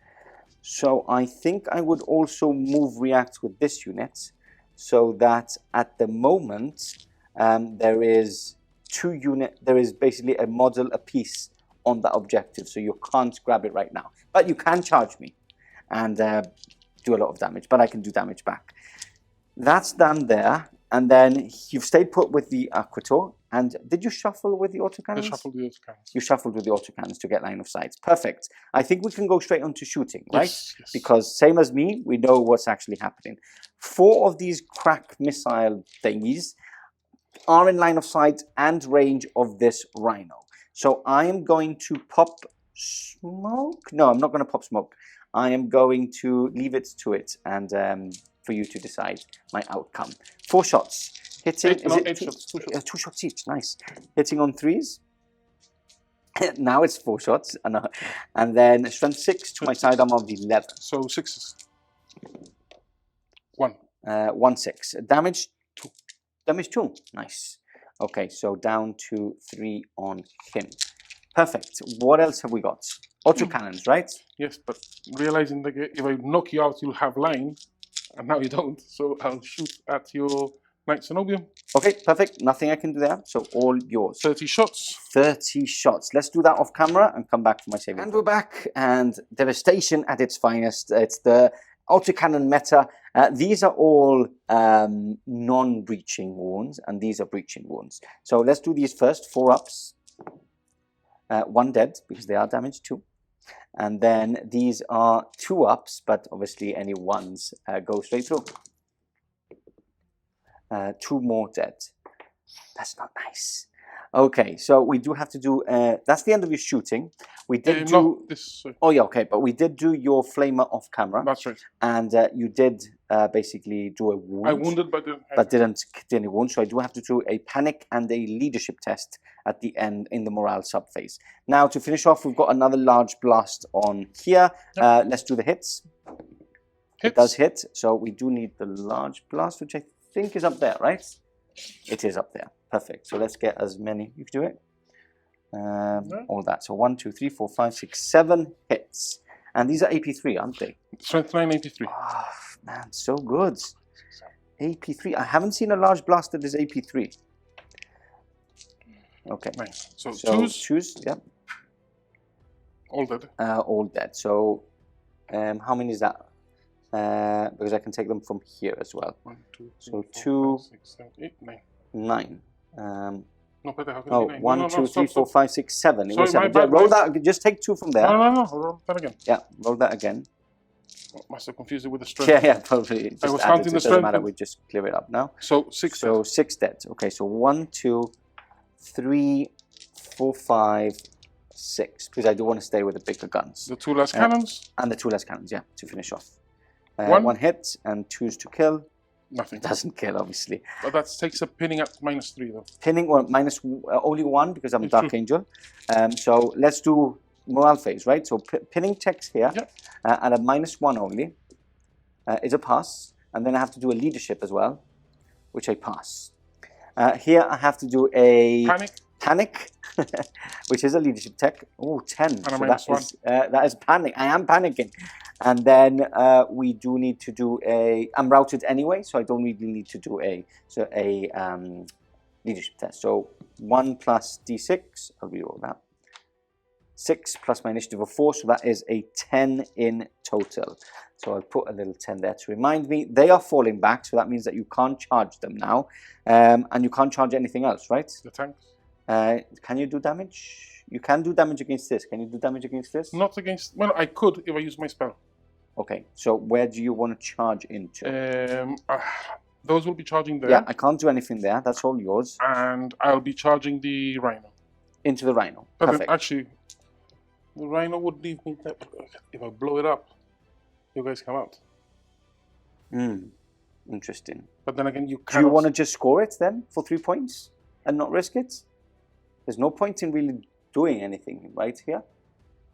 So I think I would also react with this unit, so that at the moment there is basically a model apiece on that objective, so you can't grab it right now. But you can charge me and do a lot of damage, but I can do damage back. That's done there, and then you've stayed put with the Aquator. And did you shuffle with the autocannons? I shuffled the autocannons. You shuffled with the autocannons to get line of sight. Perfect. I think we can go straight on to shooting, right? Yes. Because same as me, we know what's actually happening. 4 of these crack missile thingies are in line of sight and range of this Rhino. So I am going to pop smoke. No, I'm not going to pop smoke. I am going to leave it to it and for you to decide my outcome. 4 shots. Hitting, 8 shots, 2 shots. 2 shots each, nice. Hitting on 3s. Now it's 4 shots. And then strength 6 to my sidearm of 11. So 6s. 1. 1 6. Damage 2. Damage 2. Nice. Okay, so down to 3 on him. Perfect. What else have we got? Autocannons, right? Yes, but realizing that if I knock you out, you'll have line, and now you don't. So I'll shoot at your Knight Cenobium. Okay, perfect. Nothing I can do there. So all yours. 30 shots. 30 shots. Let's do that off camera and come back for my saving. And we're back, and devastation at its finest. It's the autocannon meta. These are all non-breaching wounds, and these are breaching wounds. So let's do these first. 4 ups. 1 dead, because they are damaged too. And then these are 2 ups, but obviously any 1s go straight through. 2 more dead. That's not nice. Okay, so we do have to do. That's the end of your shooting. We did do. No, this. Oh yeah, okay, but we did do your flamer off camera. That's right. And you did basically do a wound. I wounded, but didn't get any wound. So I do have to do a panic and a leadership test at the end in the morale subphase. Now to finish off, we've got another large blast on here. Yep. Let's do the hits. It does hit, so we do need the large blast, which I think is up there, right? It is up there. Perfect. So let's get as many. You can do it. All that. So 1, 2, 3, 4, 5, 6, 7 hits. And these are AP3, aren't they? Strength 9, AP3. Oh, man, so good. AP3. I haven't seen a large blast that is AP3. Okay. Nice. So choose. Yeah. All dead. All dead. So how many is that? Because I can take them from here as well. 1, 2, 3, so 4, 2, 5, 6, 7, 8, 9. 9. No, better. How can Oh, it be 9? 1, No, 2, 3, stop, 4, stop. 5, 6, 7. It Sorry, was 7. my bad, Roll my- that. Just take 2 from there. No. Roll that again. Yeah, roll that again. Must have confused it with the strength. Yeah, probably. Just I was add counting it. the It doesn't strength matter. and- We just clear it up now. So 6 So dead. 6 dead. Okay, so 1, 2, 3, 4, 5, 6. Because I do want to stay with the bigger guns. The 2 last cannons. And the 2 less cannons, yeah, to finish off. 1. 1 hit and 2s to kill. Nothing. Doesn't kill, obviously. But that takes a pinning at -3 though. Pinning, or minus only 1 because I'm It's Dark true. Angel. So let's do morale phase, right? So pinning text here Yep. at a -1 only is a pass. And then I have to do a leadership as well, which I pass. Here I have to do a panic, which is a leadership tech. Oh, 10. And a So -1. that is panic. I am panicking. And then we do need to do I'm routed anyway, so I don't really need to do a leadership test. So 1 plus D6, I'll reroll that. 6 plus my initiative of 4, so that is a 10 in total. So I'll put a little 10 there to remind me. They are falling back, so that means that you can't charge them now. And you can't charge anything else, right? The tanks. Can you do damage? You can do damage against this. Can you do damage against this? Not against. Well, I could if I use my spell. Okay, so where do you want to charge into? Those will be charging there. Yeah, I can't do anything there. That's all yours. And I'll be charging the Rhino. Into the Rhino. But Perfect. then actually, the Rhino would leave me. If I blow it up, you guys come out. Interesting. But then again, you Do cannot. you want to just score it then for 3 points and not risk it? There's no point in really doing anything right here.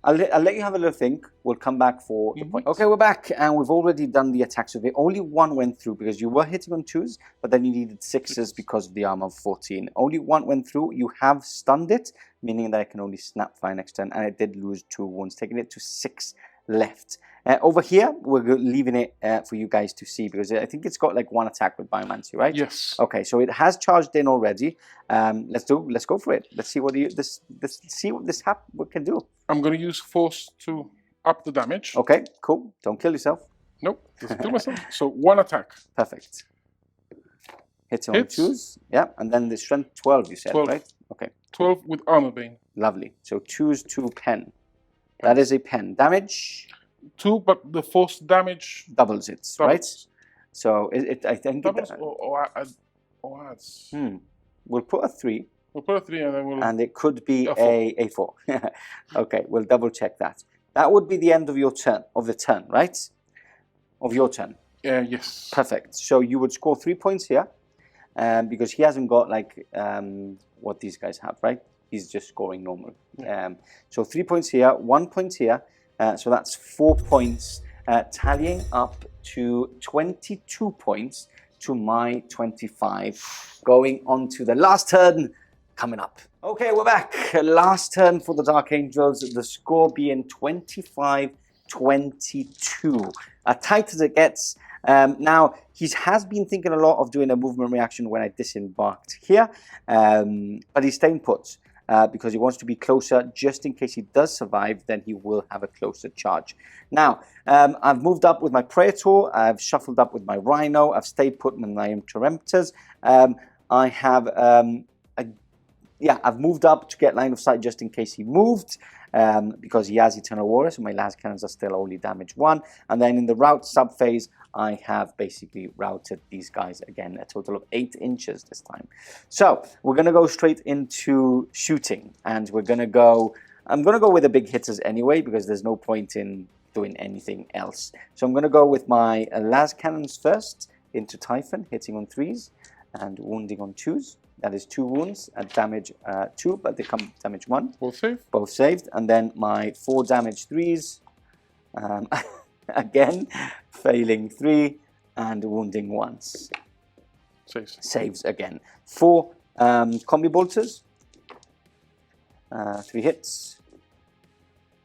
I'll let you have a little think. We'll come back for the point. Okay, we're back, and we've already done the attacks with it. Only one went through because you were hitting on 2s, but then you needed 6s because of the armor of 14. Only one went through. You have stunned it, meaning that it can only snap fire next turn, and it did lose 2 wounds, taking it to 6 left. Over here, we're leaving it for you guys to see because I think it's got like 1 attack with Biomancy, right? Yes. Okay, so it has charged in already. Let's go for it. Let's see what what can do. I'm going to use Force to up the damage. Okay, cool. Don't kill yourself. Nope, doesn't kill myself. So 1 attack. Perfect. Hits on Hits. 2s. Yeah, and then the strength 12, you said, 12. right? Okay, 12 with Armor Bane. lovely. So 2s, 2 pen. That is a pen. Damage 2, but the force damage doubles it, right? doubles. So I think Doubles or adds. we'll put a 3. We'll put a 3 and then we'll. And it could be A a 4. Okay, we'll double check that. That would be the end of your turn, right? Of your turn. Yes. Perfect. So you would score 3 points here, because he hasn't got like what these guys have, right? He's just scoring normal. So 3 points here, 1 point here. So that's 4 points, tallying up to 22 points to my 25. Going on to the last turn coming up. Okay, we're back. Last turn for the Dark Angels, the score being 25-22. As tight as it gets. Now, he has been thinking a lot of doing a movement reaction when I disembarked here, but he's staying put. Because he wants to be closer, just in case he does survive, then he will have a closer charge. Now, I've moved up with my Praetor, I've shuffled up with my Rhino, I've stayed put with my Interemptors. I have, I've moved up to get line of sight just in case he moved, because he has Eternal Warrior, so my last cannons are still only damage 1. And then in the route sub-phase, I have basically routed these guys again, a total of 8 inches this time. So we're going to go straight into shooting, and I'm going to go with the big hitters anyway, because there's no point in doing anything else. So I'm going to go with my las cannons first into Typhon, hitting on 3s and wounding on 2s. That is 2 wounds at damage 2, but they come damage 1. Both saved? Both saved. And then my 4 damage 3s. Again, failing 3 and wounding once. Saves again. 4 combi bolters. 3 hits.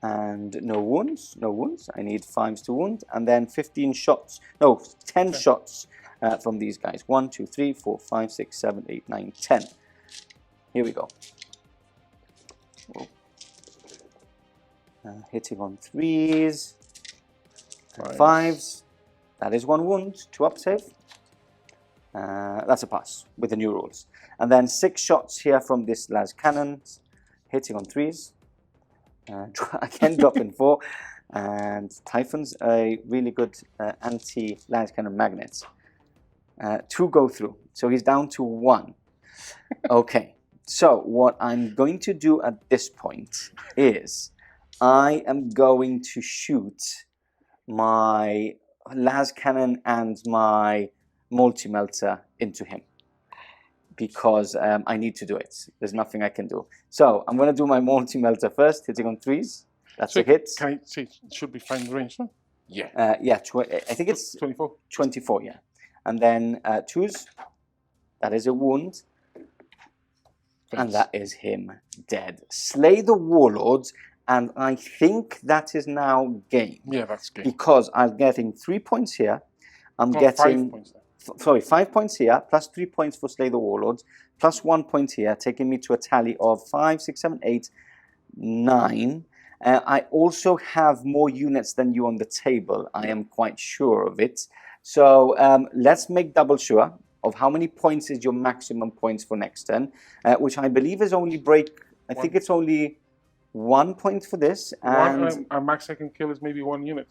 And no wounds. No wounds. I need 5s to wound. And then 15 shots. No, 10 shots from these guys. 1, 2, 3, 4, 5, 6, 7, 8, 9, 10. Here we go. Hitting on 3s. 5s. That is 1 wound. 2 up save. That's a pass with the new rules. And then 6 shots here from this las cannon, hitting on 3s. Again, dropping 4. And Typhon's a really good anti-las cannon magnets. 2 go through. So he's down to 1. Okay. So what I'm going to do at this point is I am going to shoot my las cannon and my multi-melter into him, because I need to do it. There's nothing I can do. So I'm going to do my multi-melter first, hitting on 3s. That's a hit. Can I see? It should be fine range, no? Yeah. I think it's 24. 24, yeah. And then 2s. That is a wound. And that is him dead. Slay the warlords. And I think that is now game. Yeah, that's game. Because I'm getting 3 points here. I'm getting 5 points there. 5 points here, plus 3 points for Slay the Warlords, plus 1 point here, taking me to a tally of 5, 6, 7, 8, 9. I also have more units than you on the table. I am quite sure of it. So let's make double sure. of how many points is your maximum points for next turn, which I believe is only I think it's only 1 point for this. And a max I can kill is maybe 1 unit.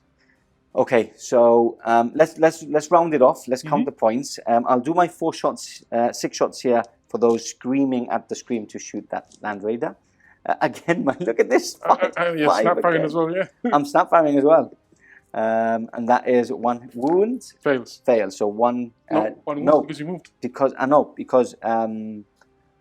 okay, so let's round it off. Let's count the points. I'll do my 4 shots, 6 shots here for those screaming at the scream to shoot that Land Raider. Again, man, look at this. Yeah, snap firing as well, yeah. I'm snap firing as well. And that is 1 wound. Fails. Fails. So 1. One no, because you moved. Because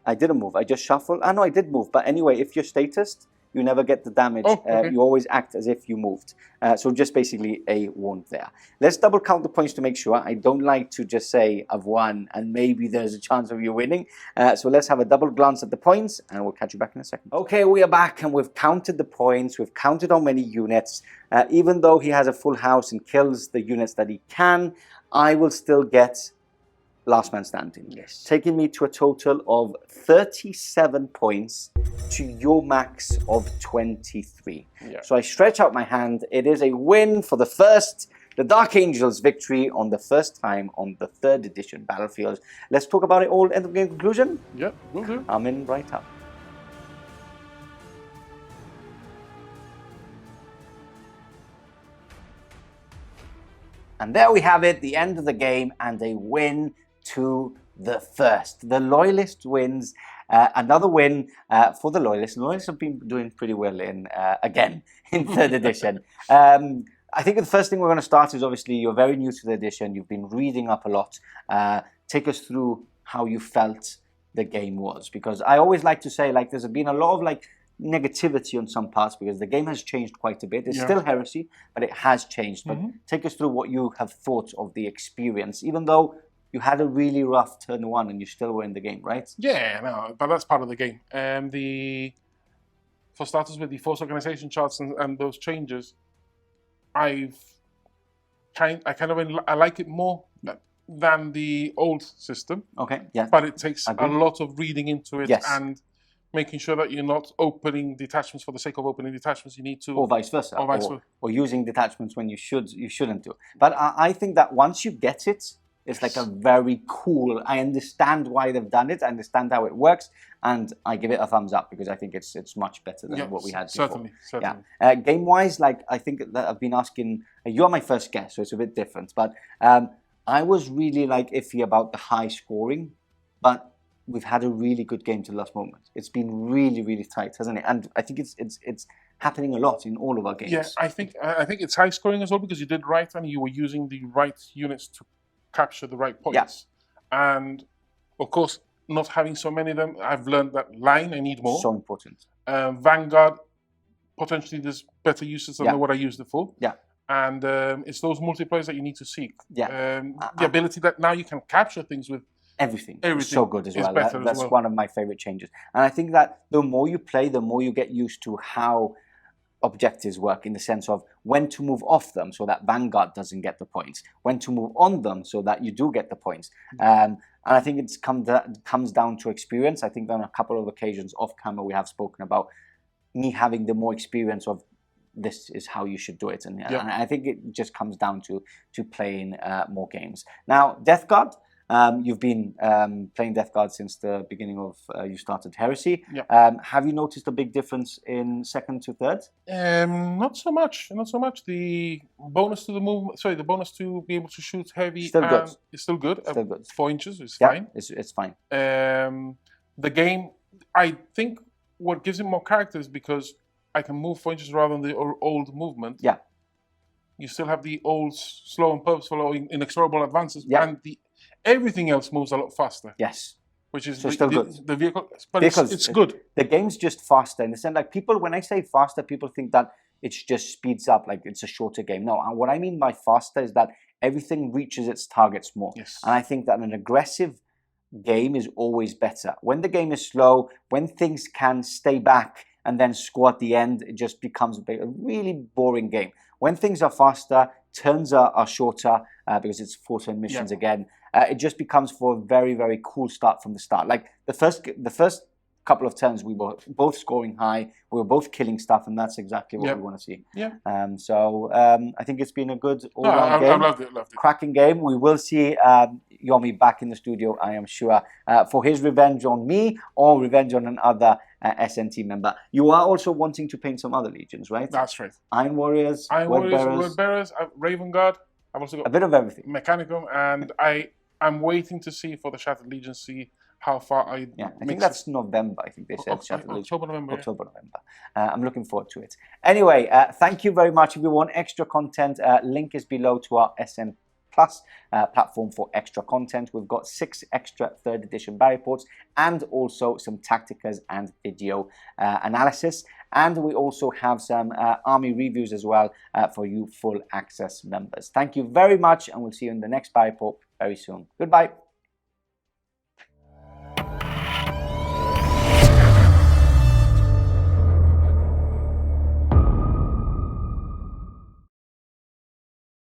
I didn't move. I just shuffled. No, I did move. But anyway, if you're statist, you never get the damage. Oh, okay. You always act as if you moved. So just basically a wound there. Let's double count the points to make sure. I don't like to just say I've won and maybe there's a chance of you winning. So let's have a double glance at the points and we'll catch you back in a second. Okay, we are back and we've counted the points. We've counted how many units. Even though he has a full house and kills the units that he can, I will still get last man standing. Yes. Taking me to a total of 37 points to your max of 23. Yeah. So I stretch out my hand. It is a win for the Dark Angels victory on the first time on the 3rd edition Battlefield. Let's talk about it all end of game conclusion. Yeah, will do. I'm in right up. And there we have it, the end of the game and a win to the first. The Loyalist wins. Another win for the Loyalists. The Loyalists have been doing pretty well again in 3rd edition. I think the first thing we're going to start is obviously you're very new to the edition. You've been reading up a lot. Take us through how you felt the game was. Because I always like to say there's been a lot of negativity on some parts because the game has changed quite a bit. It's still Heresy, but it has changed. But take us through what you have thought of the experience, even though you had a really rough turn 1 and you still were in the game, right? Yeah, no, but that's part of the game. For starters, with the force organization charts and those changes, I like it more than the old system. Okay, yeah. But it takes a lot of reading into it and making sure that you're not opening detachments for the sake of opening detachments. You need to, or vice versa, or using detachments when you shouldn't do. But I think that once you get it, it's like a very cool. I understand why they've done it. I understand how it works, and I give it a thumbs up because I think it's much better than what we had before. Certainly. Yeah. Game wise, I think that I've been asking. You're my first guest, so it's a bit different. But I was really iffy about the high scoring, but we've had a really good game to the last moment. It's been really, really tight, hasn't it? And I think it's happening a lot in all of our games. Yeah, I think it's high scoring as well because you did right and you were using the right units to capture the right points. Yeah. And of course, not having so many of them, I've learned that line I need more. So important. Vanguard, potentially there's better uses than what I used it for. Yeah. And it's those multipliers that you need to seek. Yeah. The ability that now you can capture things with everything. It's so good as well. That's well. one of my favorite changes. And I think that the more you play, the more you get used to how objectives work, in the sense of when to move off them so that Vanguard doesn't get the points, when to move on them so that you do get the points. And I think it comes down to experience. I think on a couple of occasions off camera we have spoken about me having the more experience of this is how you should do it. And I think it just comes down to playing more games. Now, Death Guard. You've been playing Death Guard since the beginning of you started Heresy. Yeah. Have you noticed a big difference in 2nd to 3rd? Not so much. The bonus to the movement, the bonus to be able to shoot heavy still good. Is still good. Still good. 4 inches is fine. It's fine. The game, I think, what gives it more character is because I can move 4 inches rather than the old movement. Yeah. You still have the old slow and purposeful or inexorable advances, and everything else moves a lot faster. Yes. Which is still good. The vehicle, but it's good. The game's just faster in the sense, people, when I say faster, people think that it just speeds up, it's a shorter game. No, what I mean by faster is that everything reaches its targets more. Yes. And I think that an aggressive game is always better. When the game is slow, when things can stay back and then score at the end, it just becomes a really boring game. When things are faster, turns are shorter because it's 4-turn missions again. It just becomes for a very, very cool start from the start. The first couple of turns we were both scoring high, we were both killing stuff, and that's exactly what we want to see. Yeah. I think it's been a good all-round game. I loved it. Cracking game. We will see Yomi back in the studio, I am sure, for his revenge on me or revenge on another SNT member. You are also wanting to paint some other legions, right? That's right. Iron Warriors, Word Bearers, Raven Guard. I've also got a bit of everything. Mechanicum, and I'm waiting to see for the Shattered Legion, see how far I think that's November. I think they said October, November. I'm looking forward to it. Anyway, thank you very much. If you want extra content, link is below to our SN Plus platform for extra content. We've got 6 extra 3rd edition battle reports and also some tacticas and video analysis. And we also have some army reviews as well for you full access members. Thank you very much, and we'll see you in the next battle report very soon. Goodbye.